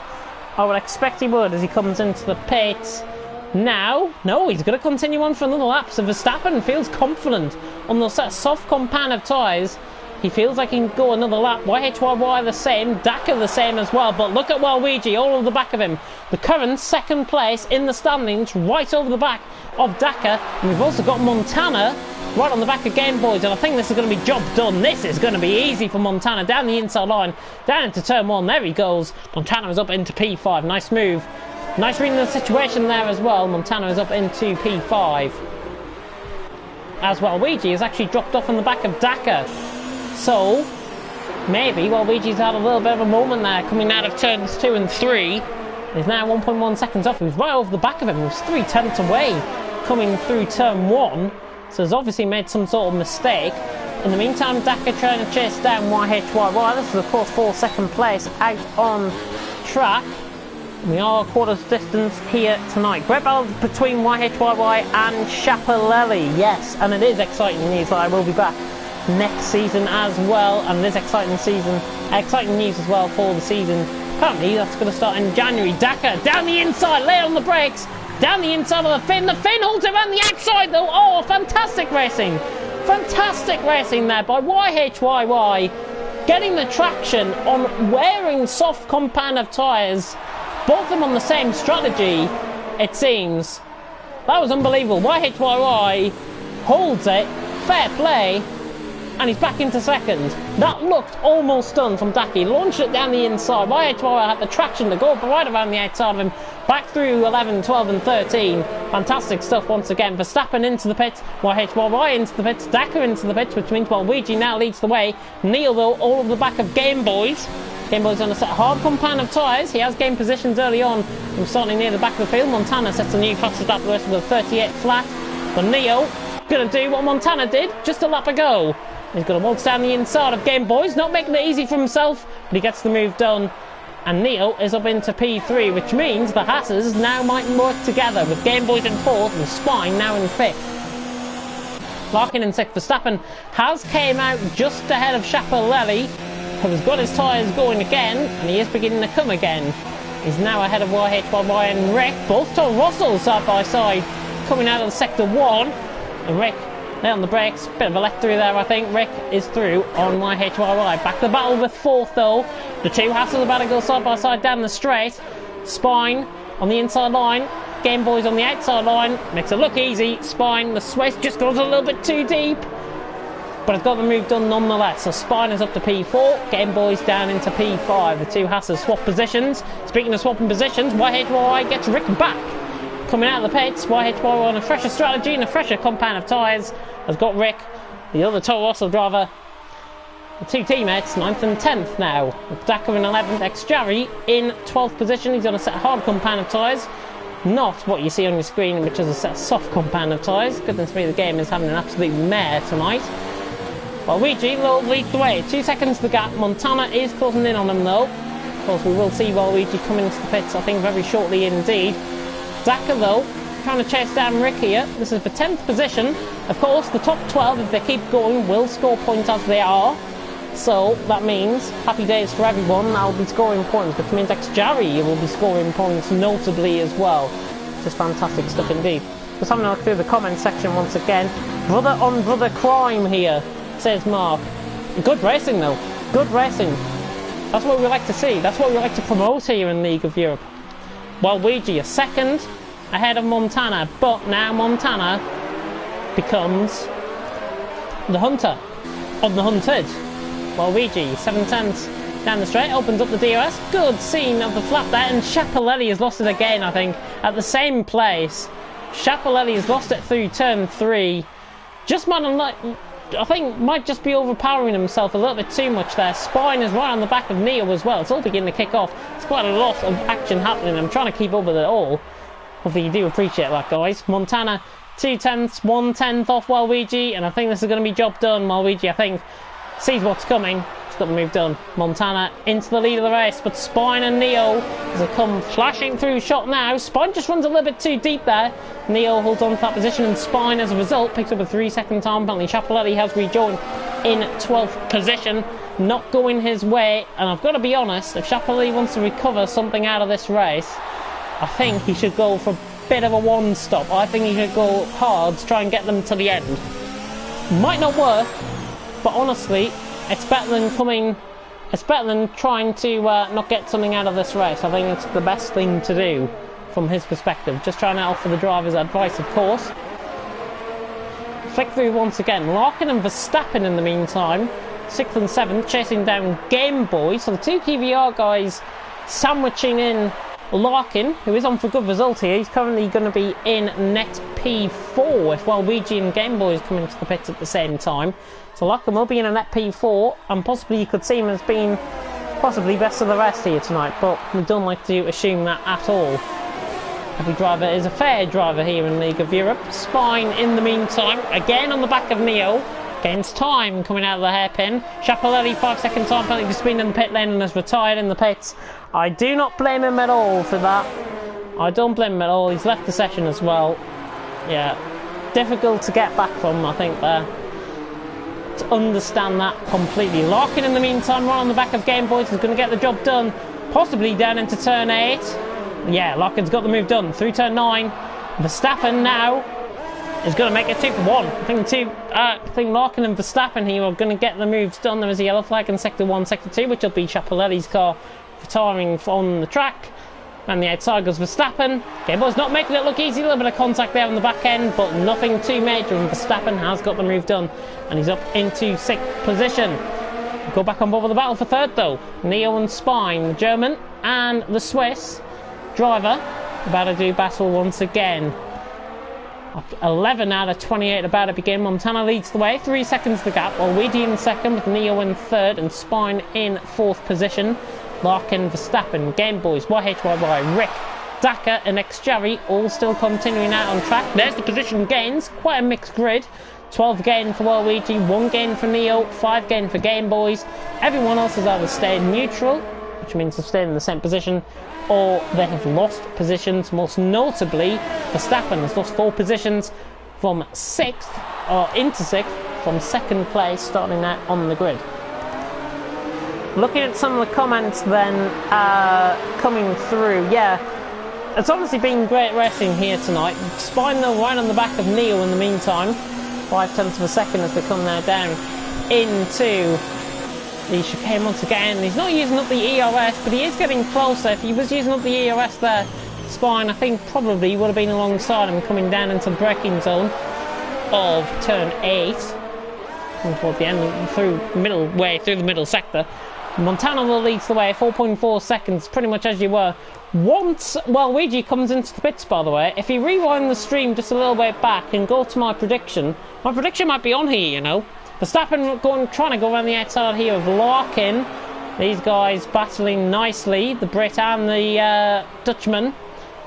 As he comes into the pit now. No, he's going to continue on for another lap. So Verstappen feels confident on those soft compound of tyres. He feels like he can go another lap. YHYY the same, Dakar the same as well. But look at Waluigi all over the back of him. The current 2nd place in the standings, right over the back of Dakar. And we've also got Montana right on the back of Game Boys, and I think this is going to be job done. This is going to be easy for Montana. Down the inside line, down into turn 1. There he goes. Montana is up into P5. Nice move. Nice reading of the situation there as well. Montana is up into P5. As Waluigi has actually dropped off on the back of Dakar. So, maybe Waluigi's had a little bit of a moment there coming out of turns 2 and 3. He's now 1.1 seconds off. He was right over the back of him. He was 3/10 away coming through turn 1. So he's obviously made some sort of mistake. In the meantime, Dakar trying to chase down YHYY. This is of course for 2nd place out on track. We are quarters distance here tonight. Great battle between YHYY and Schiaparelli. Yes, and it is exciting news that I will be back next season as well. And it is exciting news as well for the season. Apparently that's going to start in January. Dakar down the inside, lay on the brakes. Down the inside of the fin. The fin holds it around the outside though. Oh, fantastic racing. Fantastic racing there by YHYY. Getting the traction on wearing soft compound of tyres. Both of them on the same strategy, it seems. That was unbelievable. YHYY holds it. Fair play. And he's back into 2nd. That looked almost done from Dakar. He launched it down the inside. YHYY had the traction to go right around the outside of him. Back through 11, 12 and 13. Fantastic stuff once again. Verstappen into the pits. YHYY into the pits. Dakar into the pits, which means Waluigi now leads the way. Neil though all over the back of Game Boys. Game Boys on a set hard compound of tyres. He has gained positions early on from starting near the back of the field. Montana sets a new fastest lap with a 38 flat. But Neo going to do what Montana did just a lap ago. He's going to waltz down the inside of Game Boys, not making it easy for himself, but he gets the move done. And Neil is up into P3, which means the Hasses now might work together, with Game Boys in 4th and Spine now in 5th. Larkin in 6th. Verstappen has came out just ahead of Schiaparelli, who has got his tyres going again, and he is beginning to come again. He's now ahead of YHYY and Rick, both Toro Rosso side by side, coming out of the Sector 1. And Rick They're on the brakes, bit of a let through there I think. Rick is through on my HYY. Back to the battle with fourth though. The two Hasses are about to go side by side down the straight. Spine on the inside line. Game Boys on the outside line. Makes it look easy. Spine, the Swiss just goes a little bit too deep. But it's got the move done nonetheless. So Spine is up to P4. Game Boys down into P5. The two Hasses swap positions. Speaking of swapping positions, YHY gets Rick back. Coming out of the pits, YHY on a fresher strategy and a fresher compound of tyres. Has got Rick, the other Toro Rosso driver. The two teammates, 9th and 10th now. Dakar in 11th, ex-Jarry in 12th position. He's on a set of hard compound of tyres. Not what you see on your screen, which is a set of soft compound of tyres. Goodness me, the game is having an absolute mare tonight. Waluigi will lead the way. 2 seconds the gap. Montana is closing in on him though. Of course, we will see Waluigi coming into the pits, I think, very shortly indeed. Dakar though, trying to chase down Rick here. This is for 10th position. Of course, the top 12, if they keep going, will score points as they are. So that means happy days for everyone. I'll be scoring points, which means ex-Jarry will be scoring points notably as well. Just fantastic stuff indeed. Just having a look through the comment section once again. Brother on brother crime here, says Mark. Good racing though. Good racing. That's what we like to see. That's what we like to promote here in League of Europe. Waluigi a second ahead of Montana, but now Montana becomes the hunter of the hunted. Waluigi, 7/10 down the straight, opens up the DRS. Good scene of the flap there, and Schiaparelli has lost it again, I think, at the same place. Schiaparelli has lost it through turn 3. Just I think might just be overpowering himself a little bit too much there. Spine is right on the back of Neo as well. It's all beginning to kick off. It's quite a lot of action happening. I'm trying to keep up with it all. Hopefully you do appreciate that, guys. Montana, 2/10, 1/10 off Waluigi, and I think this is going to be job done. Waluigi, I think, sees what's coming. He's got the move done. Montana into the lead of the race, but Spine and Neo, as they come flashing through shot now. Spine just runs a little bit too deep there. Neo holds on to that position, and Spine, as a result, picks up a 3-second time penalty. Schiaparelli has rejoined in 12th position. Not going his way, and I've got to be honest, if Schiaparelli wants to recover something out of this race, I think he should go for a bit of a one-stop. I think he should go hard to try and get them to the end. Might not work, but honestly, it's better than trying to not get something out of this race. I think it's the best thing to do from his perspective. Just trying to offer the drivers advice, of course. Flick through once again. Larkin and Verstappen in the meantime. 6th and 7th, chasing down Game Boy. So the two KVR guys sandwiching in Larkin, who is on for a good result here. He's currently going to be in net P4 if Waluigi and Game Boys come into the pits at the same time. So Larkin will be in a net P4, and possibly you could see him as being possibly best of the rest here tonight, but we don't like to assume that at all. Every driver is a fair driver here in League of Europe. Spine in the meantime, again on the back of Neo. Gains time coming out of the hairpin. Schiaparelli, 5-second time penalty for speeding in the pit lane and has retired in the pits. I do not blame him at all for that. I don't blame him at all. He's left the session as well. Yeah, difficult to get back from, I think, there. To understand that completely. Larkin in the meantime, right on the back of Game Boys, is going to get the job done. Possibly down into turn 8. Yeah, Larkin's got the move done. Through turn 9. Verstappen now is going to make it 2 for 1. I think Larkin and Verstappen here are going to get the moves done. There is a yellow flag in Sector 1, Sector 2, which will be Schiaparelli's car retiring on the track. And the outside goes Verstappen. Game Boy's not making it look easy. A little bit of contact there on the back end, but nothing too major. And Verstappen has got the move done, and he's up into 6th position. Go back on board with the battle for 3rd though. Neo and Spine, the German and the Swiss driver, about to do battle once again. 11 out of 28 about to begin. Montana leads the way, 3 seconds the gap. Waluigi in 2nd with Neo in 3rd and Spine in 4th position. Larkin, Verstappen, Game Boys, YHYY, Rick, Dakar and ex-Jarry all still continuing out on track. There's the position gains, quite a mixed grid. 12 gain for Waluigi, 1 gain for Neo, 5 gain for Game Boys. Everyone else has either stayed neutral, which means they've stayed in the same position, or they have lost positions. Most notably, Verstappen has lost 4 positions from 6th, or into 6th, from 2nd place, starting out on the grid. Looking at some of the comments then coming through, yeah, it's obviously been great racing here tonight. Spine though right on the back of Neo in the meantime. 0.5 of a second as they come now down into the chicane once again. He's not using up the ERS, but he is getting closer. If he was using up the ERS there, Spine, I think, probably would have been alongside him coming down into the braking zone of turn 8. And toward the end, through the middle sector. Montana will leads the way, 4.4 seconds, pretty much as you were. Once Waluigi comes into the pits, by the way, if you rewind the stream just a little bit back and go to my prediction might be on here, you know. Verstappen trying to go around the outside here of Larkin. These guys battling nicely, the Brit and the Dutchman.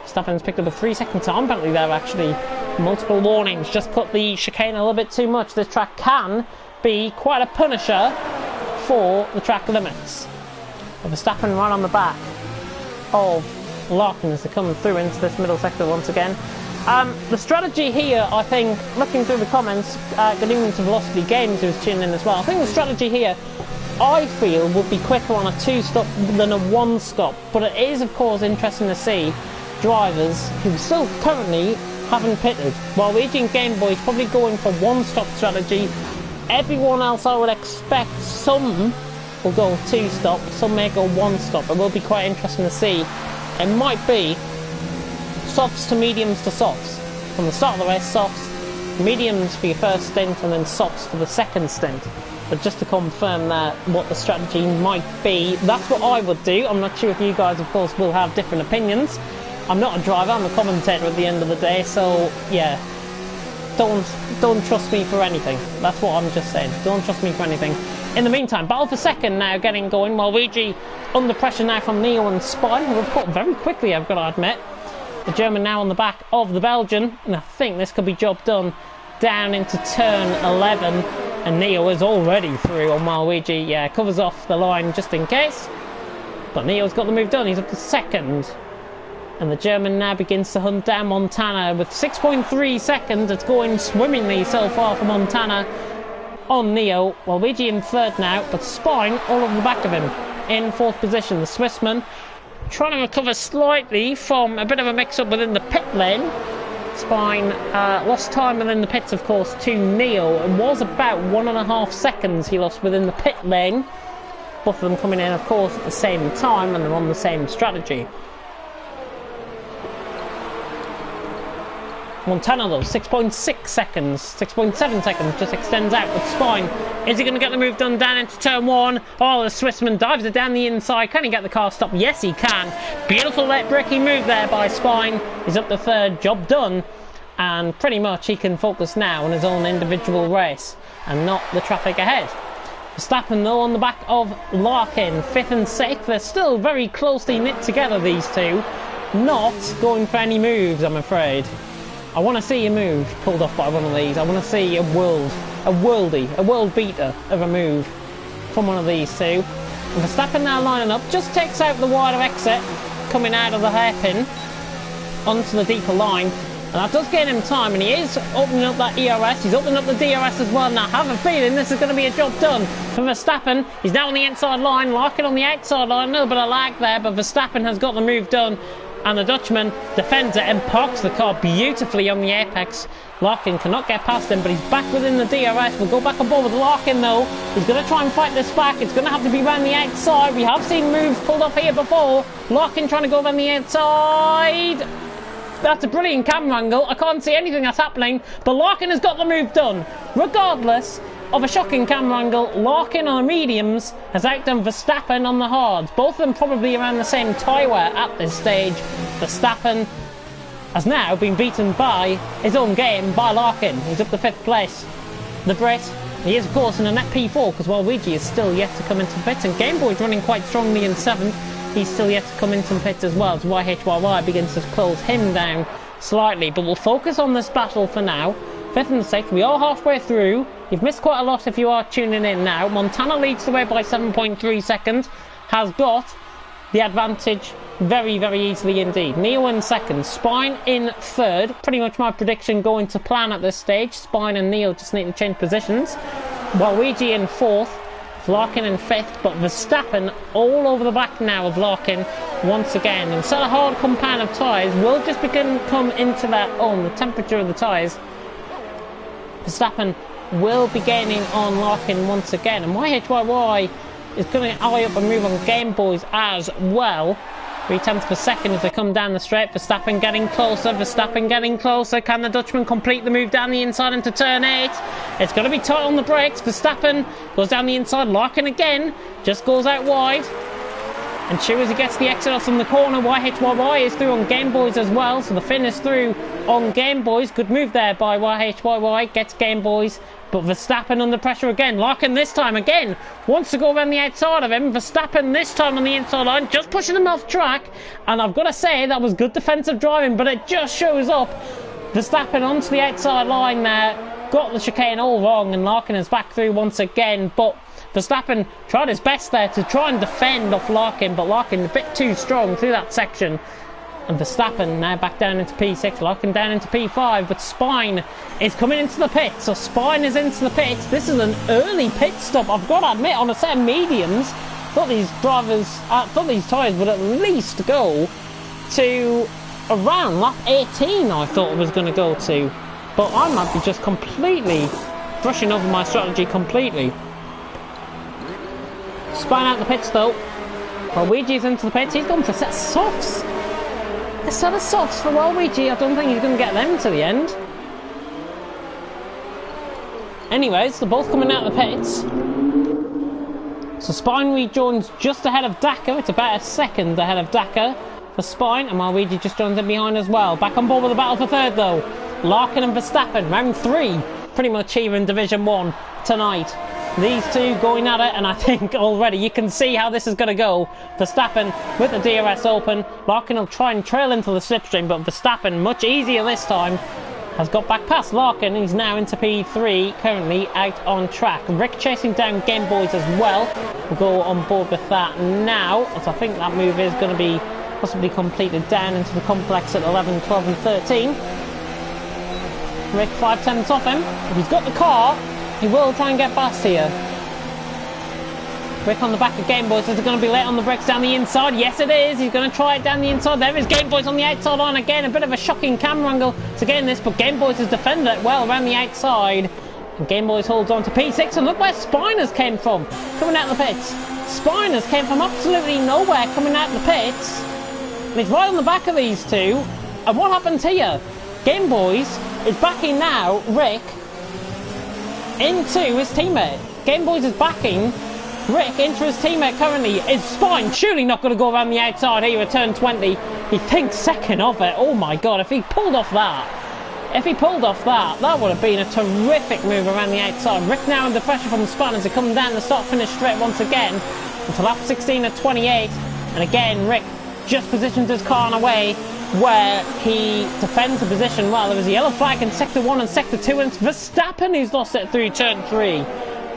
Verstappen's picked up a 3-second time penalty there, actually. Multiple warnings, just cut the chicane a little bit too much. This track can be quite a punisher for the track limits. Verstappen right on the back of Larkin as they're coming through into this middle sector once again. The strategy here, I think, looking through the comments, good evening to Velocity Games who's tuning in as well. I think the strategy here, I feel, would be quicker on a 2-stop than a 1-stop. But it is, of course, interesting to see drivers who still currently haven't pitted. While Waluigi and Game Boy is probably going for 1-stop strategy, everyone else I would expect, some will go 2-stop, some may go 1-stop. It will be quite interesting to see. It might be softs to mediums to softs. From the start of the race, softs, mediums for your first stint, and then softs for the second stint. But just to confirm that what the strategy might be, that's what I would do. I'm not sure if you guys, of course, will have different opinions. I'm not a driver, I'm a commentator at the end of the day, so yeah, don't trust me for anything. That's what I'm just saying. Don't trust me for anything. In the meantime, battle for second now getting going. Waluigi under pressure now from Neo and Spine, who have caught very quickly, I've got to admit. The German now on the back of the Belgian, and I think this could be job done down into turn 11. And Neo is already through on Waluigi. Yeah, covers off the line just in case. But Neo's got the move done. He's up to second. And the German now begins to hunt down Montana with 6.3 seconds. It's going swimmingly so far for Montana on Neo. Waluigi in third now, but Spine all over the back of him. In fourth position, the Swissman trying to recover slightly from a bit of a mix-up within the pit lane. Spine lost time within the pits, of course, to Neo. It was about 1.5 seconds he lost within the pit lane. Both of them coming in, of course, at the same time, and they're on the same strategy. Montana though, 6.6 seconds, 6.7 seconds, just extends out with Spine. Is he going to get the move done down into turn 1? Oh, the Swissman dives it down the inside. Can he get the car stopped? Yes, he can. Beautiful late braking move there by Spine. He's up to third, job done. And pretty much he can focus now on his own individual race and not the traffic ahead. Verstappen though on the back of Larkin, 5th and 6th. They're still very closely knit together, these two. Not going for any moves, I'm afraid. I want to see a move pulled off by one of these. I want to see a world beater of a move from one of these two. And Verstappen now lining up, just takes out the wider exit, coming out of the hairpin onto the deeper line. And that does gain him time, and he is opening up that ERS. He's opening up the DRS as well. Now, I have a feeling this is going to be a job done for Verstappen. He's now on the inside line, Larkin on the outside line. A little bit of lag there, but Verstappen has got the move done. And the Dutchman defends it and parks the car beautifully on the apex. Larkin cannot get past him, but he's back within the DRS. We'll go back on board with Larkin though. He's going to try and fight this back. It's going to have to be around the outside. We have seen moves pulled off here before. Larkin trying to go around the outside. That's a brilliant camera angle. I can't see anything that's happening, but Larkin has got the move done. Regardless of a shocking camera angle, Larkin on the mediums has outdone Verstappen on the hards. Both of them probably around the same tyre wear at this stage. Verstappen has now been beaten by his own game, by Larkin. He's up to 5th place. The Brit, he is of course in a net P4 because Waluigi is still yet to come into the pits, and Game Boy's running quite strongly in 7th. He's still yet to come into the pits as well, as YHYY begins to close him down slightly. But we'll focus on this battle for now. 5th and 6th, we are halfway through. You've missed quite a lot if you are tuning in now. Montana leads the way by 7.3 seconds. Has got the advantage very, very easily indeed. Neo in 2nd, Spine in 3rd. Pretty much my prediction going to plan at this stage. Spine and Neo just need to change positions. Waluigi in 4th. Larkin in 5th, but Verstappen all over the back now of Larkin once again. And so a hard compound of tyres will just begin to come into their own. The temperature of the tyres Verstappen will be gaining on Larkin once again, and YHYY is going to eye up a move on Game Boys as well. 3/10 per second as they come down the straight. Verstappen getting closer, Verstappen getting closer. Can the Dutchman complete the move down the inside into turn 8? It's going to be tight on the brakes. Verstappen goes down the inside, Larkin again, just goes out wide. And sure as he gets the exit off from the corner, YHYY is through on Game Boys as well, so the Finn is through on Game Boys. Good move there by YHYY, gets Game Boys, but Verstappen under pressure again. Larkin this time again wants to go around the outside of him. Verstappen this time on the inside line, just pushing him off track, and I've got to say that was good defensive driving, but it just shows up. Verstappen onto the outside line there, got the chicane all wrong, and Larkin is back through once again, but Verstappen tried his best there to try and defend off Larkin, but Larkin a bit too strong through that section. And Verstappen now back down into P6, Larkin down into P5, but Spine is coming into the pit. So Spine is into the pit. This is an early pit stop, I've got to admit, on a set of mediums. Thought these tyres would at least go to around lap 18, I thought it was going to go to. But I might be just completely brushing over my strategy completely. Spine out the pits though. Waluigi's into the pits. He's gone for a set of softs. A set of softs for Waluigi. I don't think he's going to get them to the end. Anyways, they're both coming out of the pits. So Spine rejoins just ahead of Dakar. It's about a second ahead of Dakar for Spine. And Waluigi just joins in behind as well. Back on board with the battle for third though. Larkin and Verstappen, round 3. Pretty much here in Division 1 tonight. These two going at it, and I think already you can see how this is going to go. Verstappen with the DRS open. Larkin will try and trail into the slipstream, but Verstappen, much easier this time, has got back past Larkin. He's now into P3, currently out on track. Rick chasing down Game Boys as well. We'll go on board with that now, as I think that move is going to be possibly completed down into the complex at 11, 12 and 13. Rick 5/10 off him. If he's got the car, he will try and get past here. Rick on the back of Game Boys. Is it going to be late on the brakes down the inside? Yes, it is. He's going to try it down the inside. There is Game Boys on the outside line again. A bit of a shocking camera angle to get in this, but Game Boys has defended it well around the outside. And Game Boys holds on to P6. And look where Spiners came from, coming out of the pits. Spiners came from absolutely nowhere coming out of the pits. And he's right on the back of these two. And what happens here? Game Boys is backing now Rick into his teammate. Game Boys is backing Rick into his teammate currently. Is Spine surely not going to go around the outside here at turn 20? He thinks second of it. Oh my god, if he pulled off that, that would have been a terrific move around the outside. Rick now under pressure from the Spine as they come down the start-finish straight once again until lap 16 at 28. And again, Rick just positions his car in a way where he defends the position well. There was a yellow flag in Sector 1 and Sector 2, and it's Verstappen who's lost it through turn 3.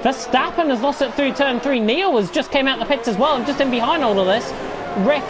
Verstappen has lost it through turn 3. Neo has just came out the pits as well, and just in behind all of this, Rick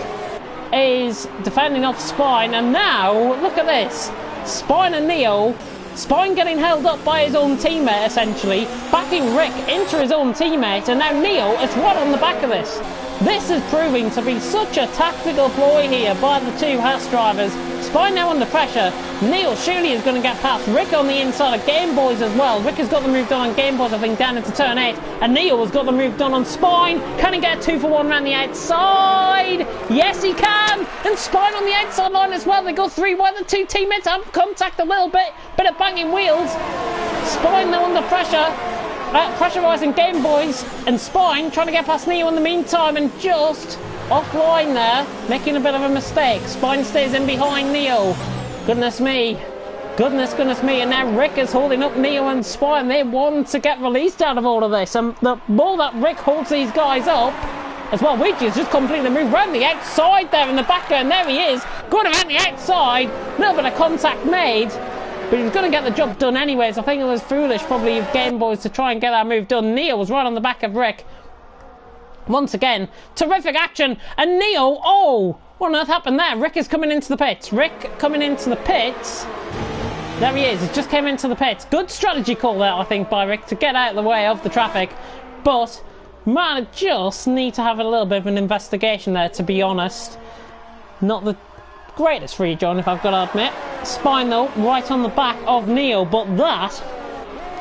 is defending off Spine, and now, look at this. Spine and Neo, Spine getting held up by his own teammate, essentially, backing Rick into his own teammate, and now Neo is right on the back of this. This is proving to be such a tactical ploy here by the two Haas drivers. Spine now under pressure. Neil surely is going to get past Rick on the inside of Game Boys as well. Rick has got the move done on Game Boys, I think, down into turn 8. And Neil has got the move done on Spine. Can he get a 2-for-1 around the outside? Yes, he can. And Spine on the outside line as well. They go 3 while the two teammates have contact a little bit. Bit of banging wheels. Spine now under pressure. Pressurising Game Boys, and Spine trying to get past Neo in the meantime, and just offline there, making a bit of a mistake. Spine stays in behind Neo. Goodness me. Goodness me. And now Rick is holding up Neo and Spine. They want to get released out of all of this. And the more that Rick holds these guys up, as well, Ouija's just completely moved around the outside there in the back there, and there he is, going around the outside. A little bit of contact made. But he was going to get the job done anyways. I think it was foolish probably of Game Boys to try and get that move done. Neo was right on the back of Rick. Once again, terrific action. And Neo, oh, what on earth happened there? Rick is coming into the pits. Rick coming into the pits. There he is. He just came into the pits. Good strategy call there, I think, by Rick to get out of the way of the traffic. But, man, I just need to have a little bit of an investigation there, to be honest. Not the greatest rejoin, if I've got to admit. Spine though, right on the back of Neo, but that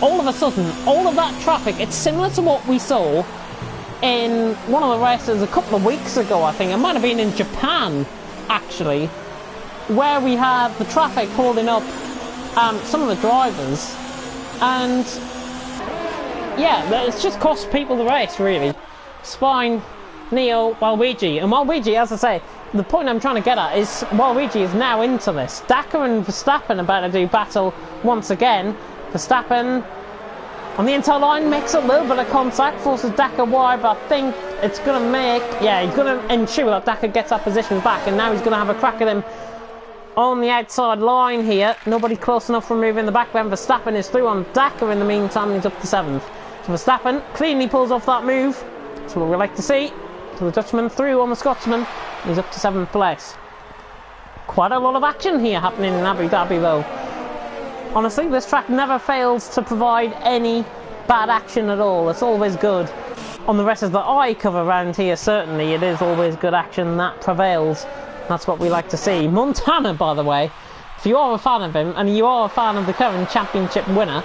all of a sudden, all of that traffic, it's similar to what we saw in one of the races a couple of weeks ago, I think. It might have been in Japan, actually, where we had the traffic holding up some of the drivers, and yeah, it's just cost people the race, really. Spine, Neo, Waluigi, and Waluigi, as I say, the point I'm trying to get at is Waluigi is now into this. Dakar and Verstappen about to do battle once again. Verstappen on the inside line makes a little bit of contact, forces Dakar wide, but I think it's going to make, yeah, he's going to ensure that Dakar gets that position back, and now he's going to have a crack at him on the outside line here. Nobody close enough from moving the back then. Verstappen is through on Dakar in the meantime, and he's up to 7th. So Verstappen cleanly pulls off that move. That's what we like to see. So the Dutchman through on the Scotsman. He's up to 7th place. Quite a lot of action here happening in Abu Dhabi though. Honestly, this track never fails to provide any bad action at all. It's always good. On the races that I cover around here, certainly, it is always good action that prevails. That's what we like to see. Montana, by the way, if you are a fan of him, and you are a fan of the current championship winner,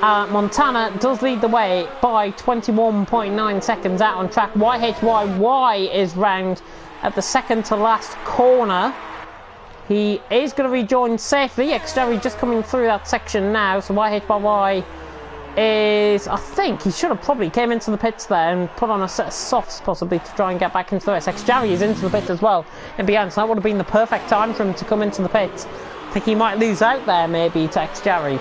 Montana does lead the way by 21.9 seconds out on track. YHYY is round at the second to last corner. He is going to rejoin safely. Xjerry just coming through that section now, so YHYY is, I think he should have probably came into the pits there and put on a set of softs possibly to try and get back into the race. Xjerry is into the pits as well in behind, so that would have been the perfect time for him to come into the pits. I think he might lose out there maybe to Xjerry.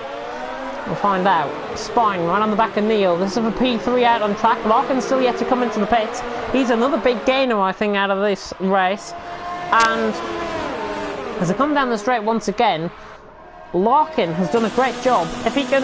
We'll find out. Spine right on the back of Neil. This is a P3 out on track. Larkin's still yet to come into the pits. He's another big gainer, I think, out of this race. And as they come down the straight once again, Larkin has done a great job. If he can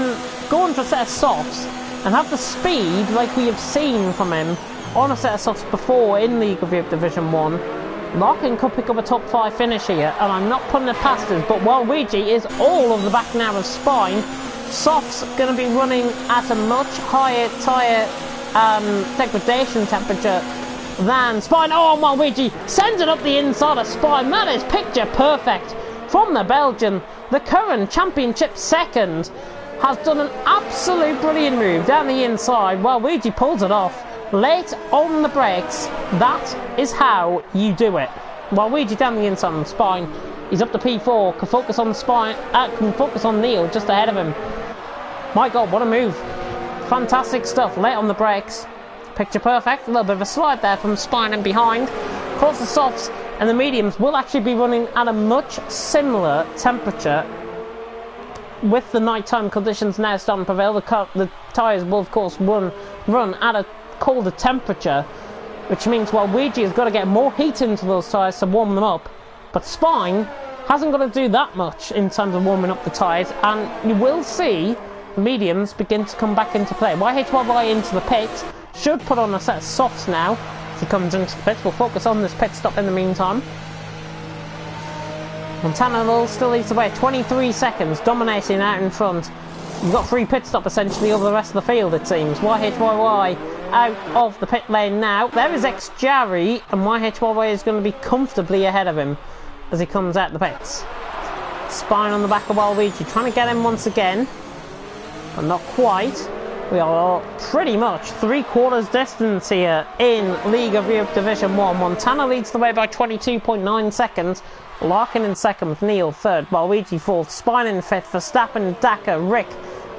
go on for a set of softs and have the speed like we have seen from him on a set of softs before in League of Europe Division 1, Larkin could pick up a top 5 finish here, and I'm not putting it past us, but Waluigi is all of the back now of Spine. Softs going to be running at a much higher tyre degradation temperature than Spine. Oh, Waluigi sends it up the inside of Spine. That is picture perfect from the Belgian. The current championship second has done an absolute brilliant move down the inside. Waluigi pulls it off late on the brakes. That is how you do it. Waluigi down the inside on Spine. He's up to P4. Can focus on Spine. Can focus on Neil just ahead of him. My God, what a move. Fantastic stuff. Late on the brakes. Picture perfect. A little bit of a slide there from Spine and behind. Of course, the softs and the mediums will actually be running at a much similar temperature with the nighttime conditions now starting to prevail. The tyres will, of course, run at a colder temperature, which means Waluigi has got to get more heat into those tyres to warm them up. But Spine hasn't got to do that much in terms of warming up the tyres, and you will see the mediums begin to come back into play. YHYY into the pit, should put on a set of softs now as he comes into the pit. We'll focus on this pit stop in the meantime. Montana still leads the way, 23 seconds, dominating out in front. You've got free pit stop essentially over the rest of the field, it seems. YHYY out of the pit lane now. There is Xjerry, and YHYY is going to be comfortably ahead of him as he comes out the pits. Spine on the back of Waluigi, trying to get him once again, but not quite. We are pretty much 3/4 distance here in League of Europe Division 1. Montana leads the way by 22.9 seconds. Larkin in second with Neil third. Waluigi fourth. Spine in fifth. Verstappen, Dakar, Rick,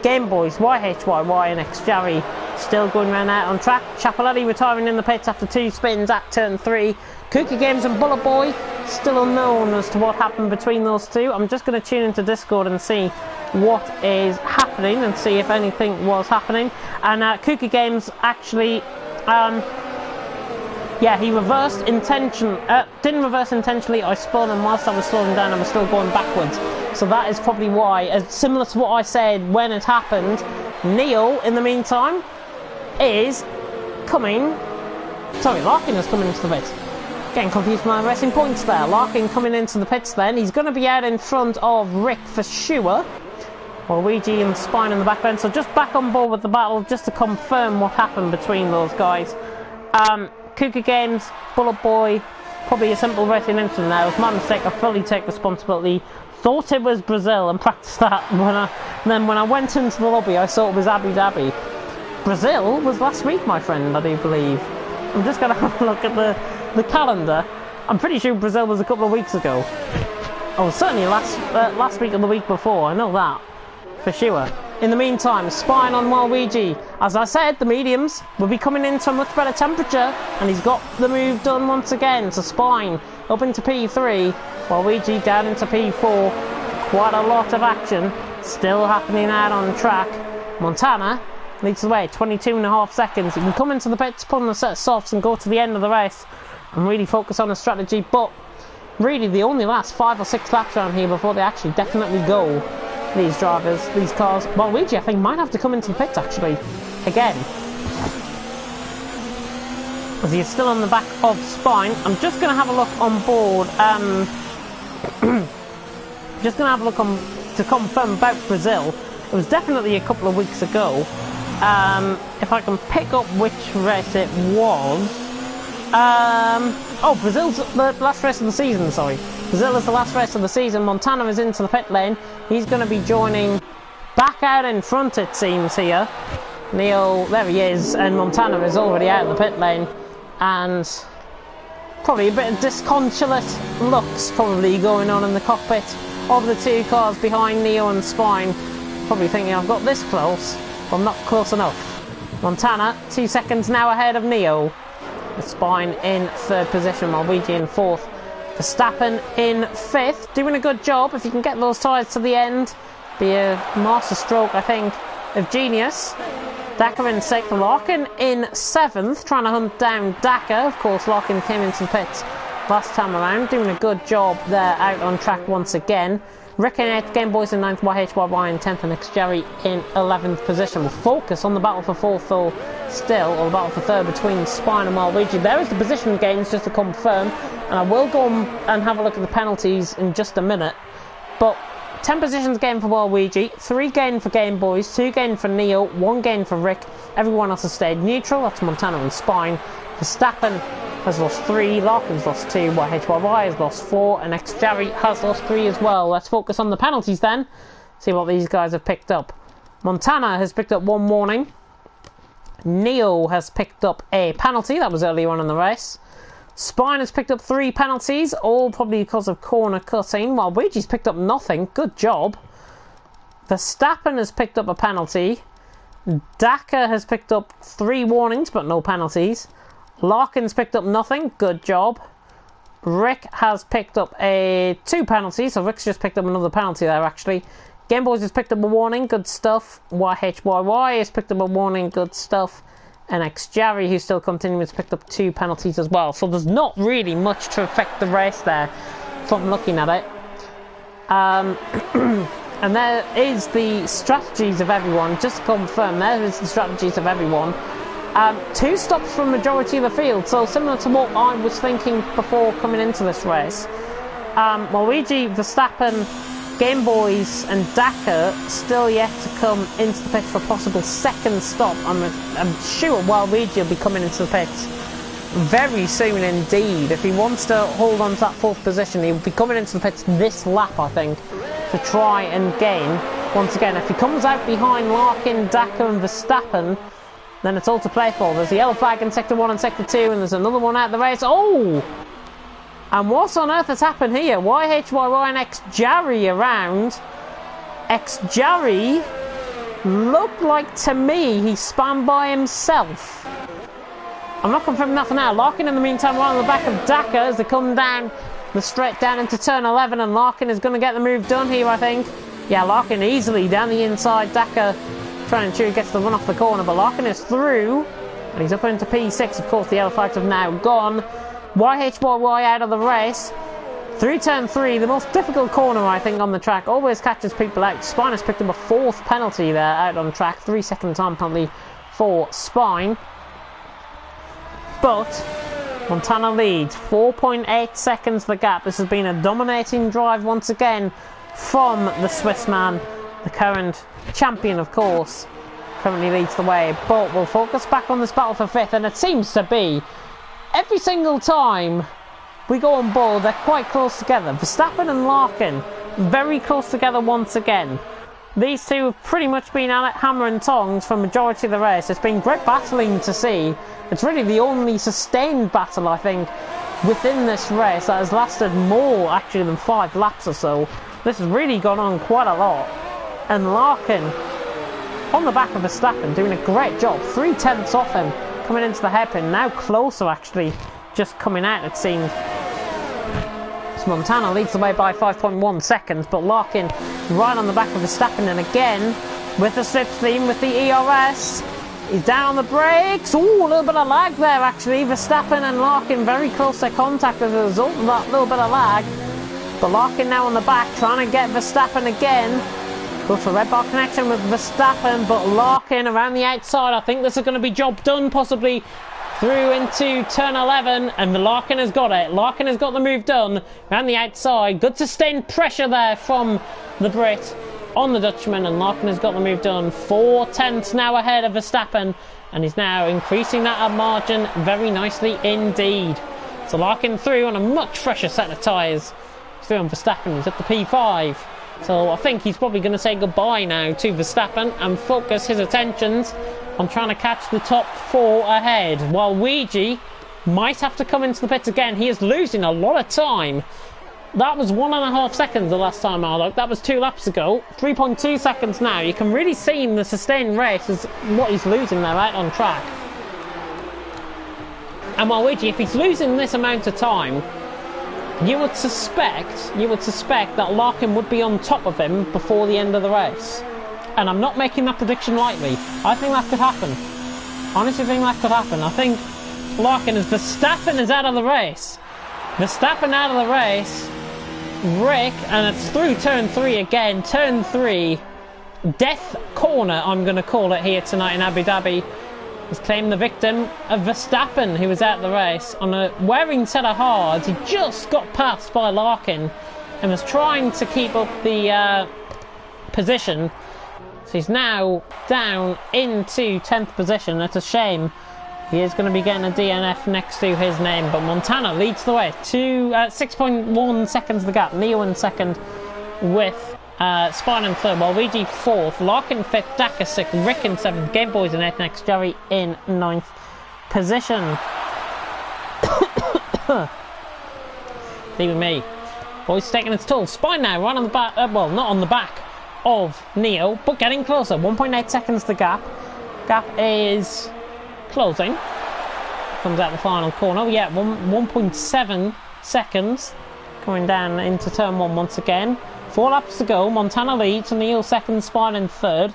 Game Boys, YHYY and Xjerry still going around out on track. Chapelletti retiring in the pits after 2 spins at turn 3. Cookie Games and Bullet Boy still unknown as to what happened between those two. I'm just going to tune into Discord and see what is happening and see if anything was happening. And Cookie Games actually yeah, he reversed didn't reverse intentionally. I spun, and whilst I was slowing down I was still going backwards, so that is probably why. As similar to what I said when it happened, Neil in the meantime is coming, sorry, Larkin is coming into the pits. Getting confused with my racing points there. Larkin coming into the pits then. He's going to be out in front of Rick for sure. Waluigi and Spine in the back end. So just back on board with the battle just to confirm what happened between those guys. Cougar Games, Bullet Boy, probably a simple racing incident there. It was my mistake. I fully take responsibility. Thought it was Brazil and practiced that. Then when I went into the lobby, I saw it was Abu Dhabi. Brazil was last week, my friend, I do believe. I'm just going to have a look at the calendar. I'm pretty sure Brazil was a couple of weeks ago. Oh, certainly last week or the week before. I know that for sure. In the meantime, Spine on Waluigi. As I said, the mediums will be coming into a much better temperature, and he's got the move done once again. So Spine up into P3, Waluigi down into P4. Quite a lot of action still happening out on track. Montana leads the way, 22.5 seconds. He can come into the pits, put on a set of softs, and go to the end of the race and really focus on the strategy. But really, they only last 5 or 6 laps around here before they actually definitely go. These drivers, these cars. Waluigi, I think, might have to come into the pits actually again, as he's still on the back of Spine. I'm just going to have a look on board. Just going to have a look on to confirm about Brazil. It was definitely a couple of weeks ago. If I can pick up which race it was. Oh, Brazil's the last race of the season, sorry. Brazil is the last race of the season. Montana is into the pit lane. He's going to be joining back out in front, it seems, here. Neil, there he is, and Montana is already out of the pit lane. And probably a bit of disconsolate looks probably going on in the cockpit of the 2 cars behind Neo and Spine. Probably thinking, I've got this close, but I'm not close enough. Montana, 2 seconds now ahead of Neo. Spine in 3rd position, Waluigi in 4th. Verstappen in 5th, doing a good job. If you can get those tyres to the end, be a master stroke, I think, of genius. Dakar in 6th, Larkin in 7th, trying to hunt down Dakar. Of course, Larkin came into the pits last time around, doing a good job there out on track once again. Rick in 8th, Game Boys in 9th, YHYY in 10th, and XJerry in 11th position. We'll focus on the battle for 4th though, still, or the battle for 3rd between Spine and Waluigi. There is the position gains, just to confirm, and I will go and have a look at the penalties in just a minute. But 10 positions gained for Waluigi, 3 gained for Game Boys, 2 gained for Neo, 1 gained for Rick. Everyone else has stayed neutral. That's Montana and Spine. Verstappen has lost 3, Larkin's lost 2, YHYY has lost 4, and XJerry has lost 3 as well. Let's focus on the penalties then, see what these guys have picked up. Montana has picked up 1 warning. Neo has picked up a penalty, that was earlier on in the race. Spine has picked up 3 penalties, all probably because of corner cutting, while Waluigi's picked up nothing. Good job. Verstappen has picked up a penalty. Dakar has picked up 3 warnings, but no penalties. Larkin's picked up nothing. Good job. Rick has picked up 2 penalties, so Rick's just picked up another penalty there, actually. Game Boys has picked up a warning. Good stuff. YHYY has picked up a warning. Good stuff. And XJerry, who's still continuing, has picked up 2 penalties as well. So there's not really much to affect the race there from looking at it. And there is the strategies of everyone. Just to confirm, there is the strategies of everyone. 2 stops from majority of the field, so similar to what I was thinking before coming into this race. Waluigi, Verstappen, Game Boys and Dakar still yet to come into the pits for a possible 2nd stop. I'm sure Waluigi will be coming into the pits very soon indeed. If he wants to hold on to that 4th position, he'll be coming into the pits this lap, I think, to try and gain. Once again, if he comes out behind Larkin, Dakar and Verstappen, then it's all to play for. There's a yellow flag in Sector 1 and Sector 2, and there's another one out the race. Oh! And what on earth has happened here? YHYY and XJerry around. XJerry looked like, to me, he spun by himself. I'm not confirming that for now. Larkin, in the meantime, right on the back of Dakar as they come down the straight down into turn 11, and Larkin is going to get the move done here, I think. Yeah, Larkin easily down the inside. Dakar trying to ensure he gets the run off the corner, but Larkin is through, and he's up into P6. Of course, the yellow flags have now gone. YHYY out of the race. Through turn 3, the most difficult corner, I think, on the track. Always catches people out. Spine has picked up a 4th penalty there out on track. 3-second time penalty for Spine. But Montana leads. 4.8 seconds the gap. This has been a dominating drive once again from the Swiss man. The current champion, of course, currently leads the way. But we'll focus back on this battle for 5th, and it seems to be every single time we go on board, they're quite close together. Verstappen and Larkin, very close together once again. These two have pretty much been at it hammer and tongs for the majority of the race. It's been great battling to see. It's really the only sustained battle, I think, within this race that has lasted more actually than 5 laps or so. This has really gone on quite a lot. And Larkin on the back of Verstappen doing a great job. 3/10 off him coming into the hairpin. Now closer actually, just coming out it seems. Montana leads the way by 5.1 seconds, but Larkin right on the back of Verstappen, and again with the slipstream with the ERS. He's down on the brakes. Ooh, a little bit of lag there actually. Verstappen and Larkin very close to contact as a result of that little bit of lag. But Larkin now on the back trying to get Verstappen again. Goes for red bar connection with Verstappen, but Larkin around the outside. I think this is going to be job done possibly. Through into turn 11, and Larkin has got it. Larkin has got the move done around the outside. Good sustained pressure there from the Brit on the Dutchman, and Larkin has got the move done. 4/10 now ahead of Verstappen, and he's now increasing that margin very nicely indeed. So Larkin through on a much fresher set of tyres. Through on Verstappen, he's up to P5. So I think he's probably going to say goodbye now to Verstappen and focus his attentions on trying to catch the top 4 ahead, while Ouija might have to come into the pits again. He is losing a lot of time. That was 1.5 seconds the last time I looked. That was 2 laps ago. 3.2 seconds now. You can really see in the sustained race is what he's losing there out on track. And while Ouija, if he's losing this amount of time, you would suspect that Larkin would be on top of him before the end of the race. And I'm not making that prediction lightly. I think that could happen. Honestly think that could happen. I think Larkin, as Verstappen is out of the race. Verstappen out of the race. Rick, and it's through turn 3 again. Turn 3. Death corner, I'm going to call it here tonight in Abu Dhabi. Has claimed the victim of Verstappen, who was out of the race on a wearing set of hards. He just got passed by Larkin and was trying to keep up the position. So he's now down into 10th position. That's a shame. He is going to be getting a DNF next to his name, but Montana leads the way. 6.1 seconds the gap. Neo in second with Spine in third, while Ouija 4th, Larkin 5th, Daka 6th, Rick in 7th, Game Boys in 8th, next Jerry in 9th position. Even me. Boys taking its toll. Spine now right on the back, well, not on the back of Neo, but getting closer. 1.8 seconds the gap. Gap is closing. Comes out the final corner. Oh, yeah, 1.7 seconds. Coming down into turn 1 once again. 4 laps to go. Montana leads, and Neo second, Spine in third.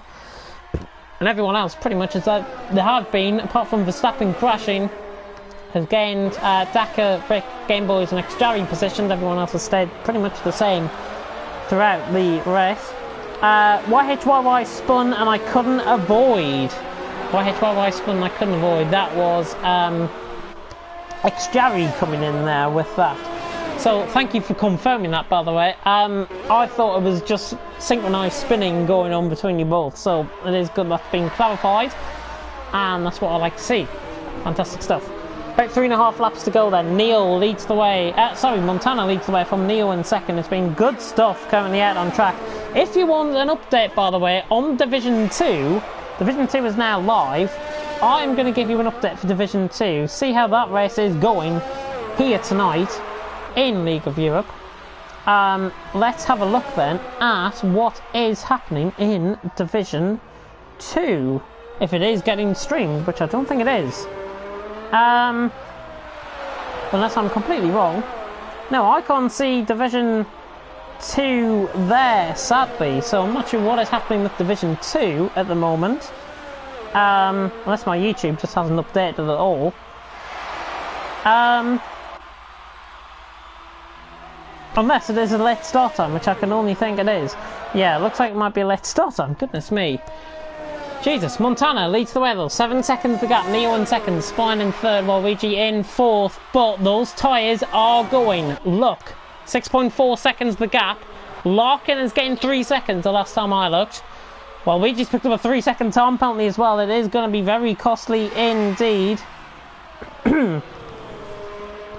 And everyone else pretty much as they have been, apart from Verstappen crashing, has gained Daka, Rick, Game Boys and Xjarry positions. Everyone else has stayed pretty much the same throughout the race. YHYY spun and I couldn't avoid. YHYY spun and I couldn't avoid. That was Xjarry coming in there with that. So thank you for confirming that, by the way. I thought it was just synchronised spinning going on between you both. So it is good that's been clarified. And that's what I like to see. Fantastic stuff. About 3.5 laps to go then. Neil leads the way. Montana leads the way from Neil in second. It's been good stuff currently out on track. If you want an update, by the way, on Division 2, Division 2 is now live. I'm going to give you an update for Division 2. See how that race is going here tonight in League of Europe. Let's have a look then at what is happening in Division 2. If it is getting streamed, which I don't think it is. Unless I'm completely wrong. No, I can't see Division 2 there, sadly. So I'm not sure what is happening with Division 2 at the moment. Unless my YouTube just hasn't updated at all. Unless it is a late start time, which I can only think it is. Yeah, it looks like it might be a late start time. Goodness me. Jesus, Montana leads the way though. 7 seconds the gap. Neo in second, Spine in third, while Luigi in fourth. But those tyres are going. Look, 6.4 seconds the gap. Larkin is getting 3 seconds the last time I looked. While Luigi's picked up a 3-second time penalty as well. It is going to be very costly indeed.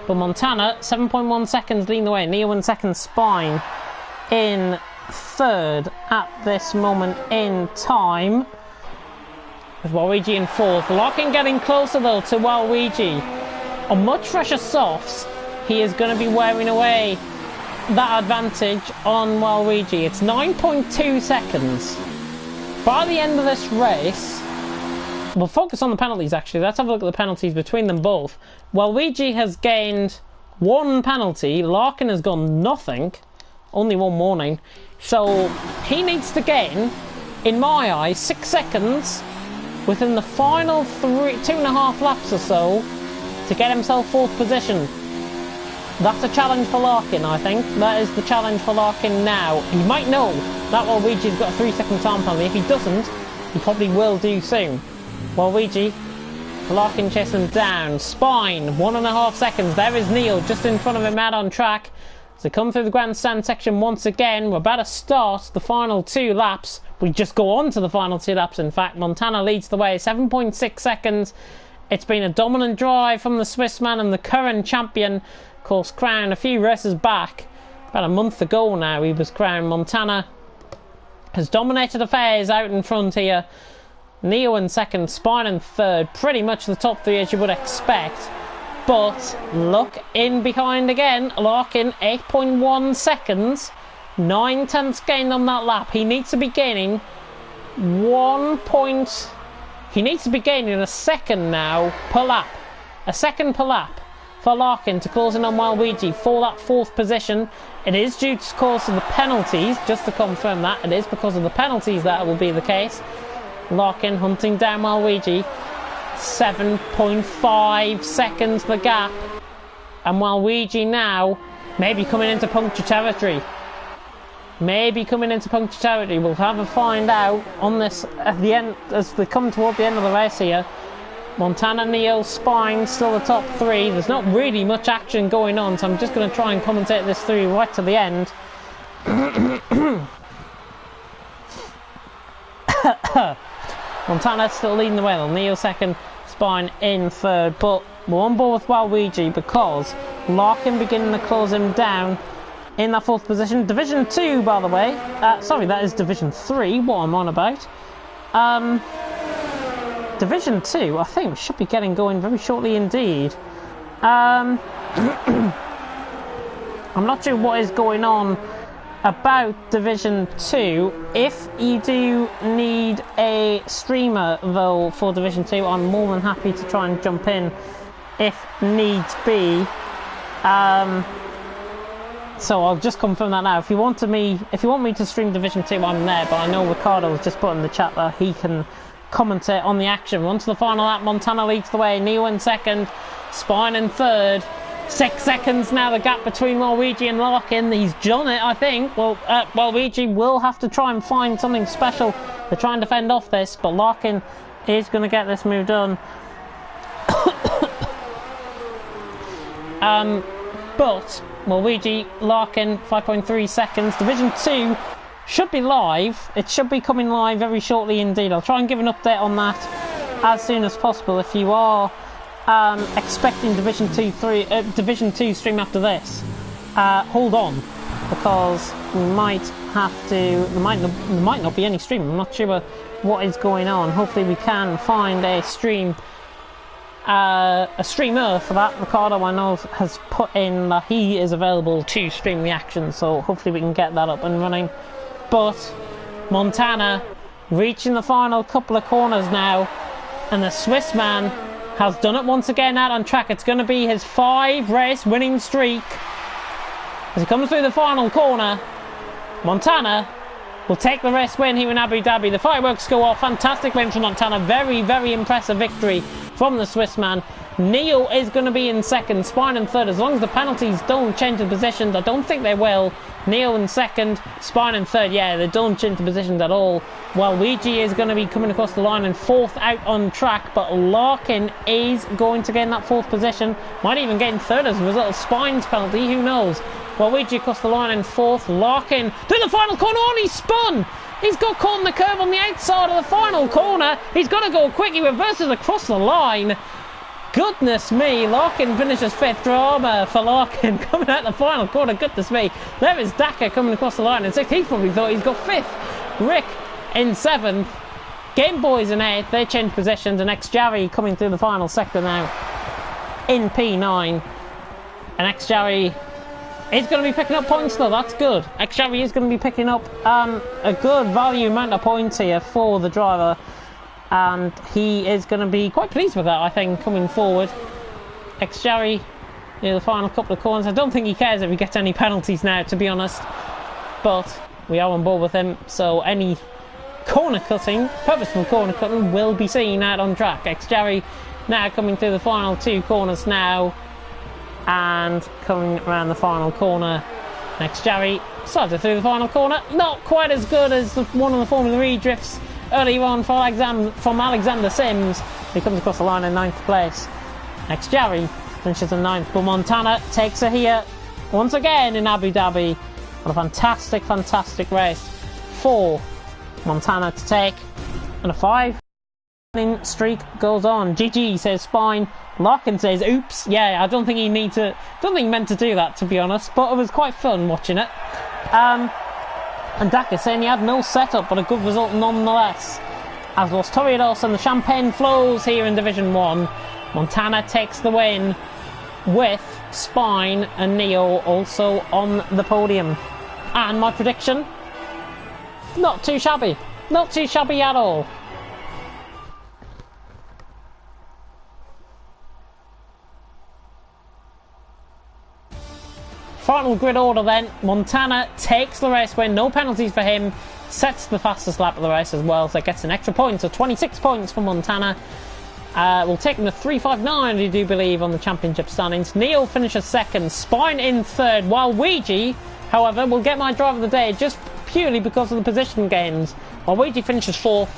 But Montana, 7.1 seconds leading the way. Neo in second, Spine in third at this moment in time. With Waluigi in fourth. Larkin getting closer though to Waluigi. On much fresher softs, he is going to be wearing away that advantage on Waluigi. It's 9.2 seconds. By the end of this race, we'll focus on the penalties actually. Let's have a look at the penalties between them both. Waluigi has gained 1 penalty. Larkin has gone nothing. Only 1 warning. So he needs to gain, in my eyes, 6 seconds within the final 2.5 laps or so to get himself 4th position. That's a challenge for Larkin, I think. That is the challenge for Larkin now. He might know that Waluigi's got a 3-second time penalty. If he doesn't, he probably will do soon. Waluigi, Larkin chasing down. Spine, 1.5 seconds. There is Neil just in front of him out on track. As they come through the grandstand section once again, we're about to start the final 2 laps. We just go on to the final 2 laps, in fact. Montana leads the way, 7.6 seconds. It's been a dominant drive from the Swiss man and the current champion. Of course, crowned a few races back. About a month ago now he was crowned. Montana has dominated affairs out in front here. Neo in second, Spine in third. Pretty much the top 3 as you would expect. But look in behind again. Larkin, 8.1 seconds. 9/10 gained on that lap. He needs to be gaining He needs to be gaining a second now per lap. A second per lap for Larkin to close in on Waluigi for that 4th position. It is due to course of the penalties, just to confirm that. It is because of the penalties that will be the case. Larkin hunting down Waluigi. 7.5 seconds the gap. And Waluigi now maybe coming into puncture territory. We'll have a find out on this at the end as they come toward the end of the race here. Montana, Neo, Spine still the top 3. There's not really much action going on, so I'm just going to try and commentate this through right to the end. Montana still leading the way. Neo second, Spine in third, but we're on board with Waluigi because Larkin beginning to close him down in that 4th position. Division 2, by the way. Sorry, that is Division 3, what I'm on about. Division 2, I think, should be getting going very shortly indeed. I'm not sure what is going on about Division 2. If you do need a streamer, though, for Division 2, I'm more than happy to try and jump in if needs be. So I'll just confirm that now. If you want me to stream Division 2, I'm there, but I know Ricardo has just put in the chat that he can commentate on the action. We're on to the final lap. Montana leads the way. Neo in second, Spine in third. 6 seconds now the gap between Waluigi and Larkin. He's done it, I think. Well, Waluigi will have to try and find something special to try and defend off this, but Larkin is going to get this move done. But Waluigi, Larkin, 5.3 seconds. Division 2 should be live. It should be coming live very shortly indeed. I'll try and give an update on that as soon as possible. If you are expecting Division 2 stream after this, hold on, because we might have to. There might not be any stream. I'm not sure what is going on. Hopefully, we can find a stream. A streamer for that. Ricardo, I know, has put in that he is available to stream the action, so hopefully we can get that up and running. But Montana reaching the final couple of corners now, and the Swiss man has done it once again out on track. It's going to be his 5-race winning streak. As he comes through the final corner, Montana will take the race win here in Abu Dhabi. The fireworks go off. Fantastic win from Montana. Very, very impressive victory from the Swiss man. Neo is going to be in second, Spine in third. As long as the penalties don't change the positions, I don't think they will. Neo in second, Spine in third. Yeah, they don't change the positions at all. Waluigi is going to be coming across the line in 4th out on track, but Larkin is going to gain that 4th position. Might even gain 3rd as a result of Spine's penalty, who knows. Waluigi across the line in 4th. Larkin to the final corner. Oh, he's spun! He's got caught in the curve on the outside of the final corner. He's got to go quick. He reverses across the line. Goodness me, Larkin finishes 5th. Drama for Larkin coming out the final corner. Goodness me. There is Daka coming across the line in 6th. He probably thought he's got 5th. Rick in 7th. Game Boys in 8th. They change positions. And X-Jarry coming through the final sector now in P9. And X-Jarry is going to be picking up points though. That's good. X-Jarry is going to be picking up a good value amount of points here for the driver. And he is going to be quite pleased with that, I think, coming forward. X-Jarry, the final couple of corners. I don't think he cares if he gets any penalties now, to be honest. But we are on board with him, so any corner cutting, purposeful corner cutting, will be seen out on track. X-Jarry now coming through the final 2 corners now. And coming around the final corner. X-Jarry started through the final corner. Not quite as good as one of the Formula E drifts earlier on from Alexander Sims. He comes across the line in 9th place. X-Jarry finishes in 9th, but Montana takes her here once again in Abu Dhabi. What a fantastic, fantastic race for Montana to take. And a 5 streak goes on. GG says Spine. Larkin says oops. Yeah, I don't think he meant to do that, to be honest, but it was quite fun watching it. And Daka saying he had no setup, but a good result nonetheless. As Los Toriados and the champagne flows here in Division 1. Montana takes the win with Spine and Neo also on the podium. And my prediction, not too shabby. Not too shabby at all. Final grid order then. Montana takes the race win, no penalties for him, sets the fastest lap of the race as well, so gets an extra point, so 26 points for Montana. We'll take him to 359, I do believe, on the championship standings. Neil finishes 2nd, Spine in 3rd, while Ouija, however, will get my drive of the day just purely because of the position gains. While Ouija finishes 4th,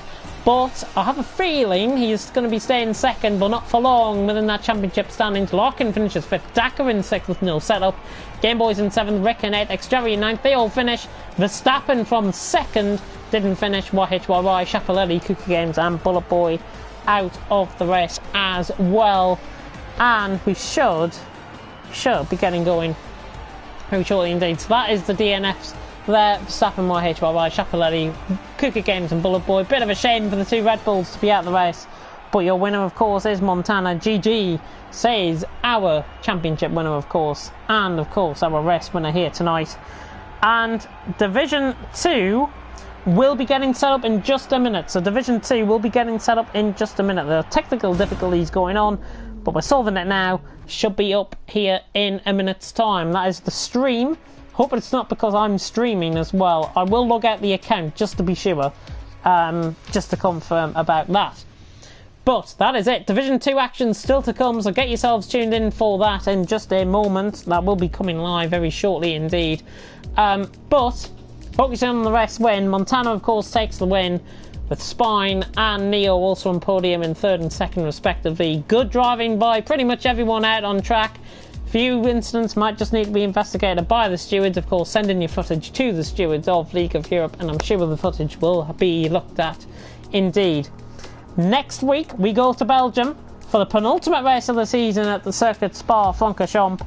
but I have a feeling he's going to be staying 2nd, but not for long within that championship standings. Larkin finishes 5th, Daka in 6th with no setup, Game Boys in 7th, Rick in 8th, X-Jarry in 9th, they all finish. Verstappen from 2nd didn't finish. YHYY, Schiaparelli, Cookie Games and Bullet Boy out of the race as well. And we should be getting going very shortly indeed. So that is the DNFs there. Verstappen, YHYY, Schiaparelli, Cookie Games and Bullet Boy. Bit of a shame for the 2 Red Bulls to be out of the race. But your winner, of course, is Montana. GG says our championship winner, of course. And, of course, our race winner here tonight. And Division 2 will be getting set up in just a minute. So Division 2 will be getting set up in just a minute. There are technical difficulties going on, but we're solving it now. Should be up here in a minute's time. That is the stream. Hope it's not because I'm streaming as well. I will log out the account just to be sure. Just to confirm about that. But that is it. Division 2 action still to come, so get yourselves tuned in for that in just a moment. That will be coming live very shortly indeed. But focusing on the race win, Montana of course takes the win with Spine and Neo also on podium in 3rd and 2nd respectively. Good driving by pretty much everyone out on track. Few incidents might just need to be investigated by the stewards. Of course, send in your footage to the stewards of League of Europe, and I'm sure the footage will be looked at indeed. Next week we go to Belgium for the penultimate race of the season at the Circuit Spa-Francorchamps,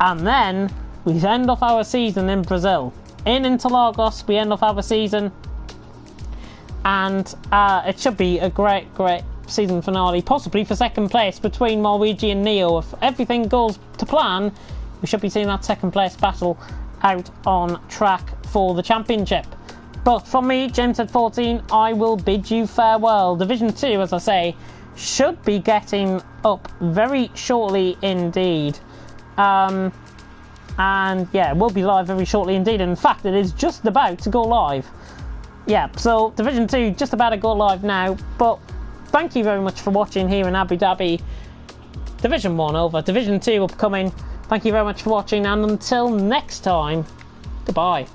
and then we end off our season in Brazil. In Interlagos we end off our season, and it should be a great season finale, possibly for 2nd place between Luigi and Neo. If everything goes to plan, we should be seeing that 2nd place battle out on track for the championship. But from me, James at 14, I will bid you farewell. Division 2, as I say, should be getting up very shortly indeed. And yeah, we'll be live very shortly indeed. In fact, it is just about to go live. Yeah, so Division 2 just about to go live now. But thank you very much for watching here in Abu Dhabi. Division 1 over, Division 2 upcoming. Thank you very much for watching, and until next time, goodbye.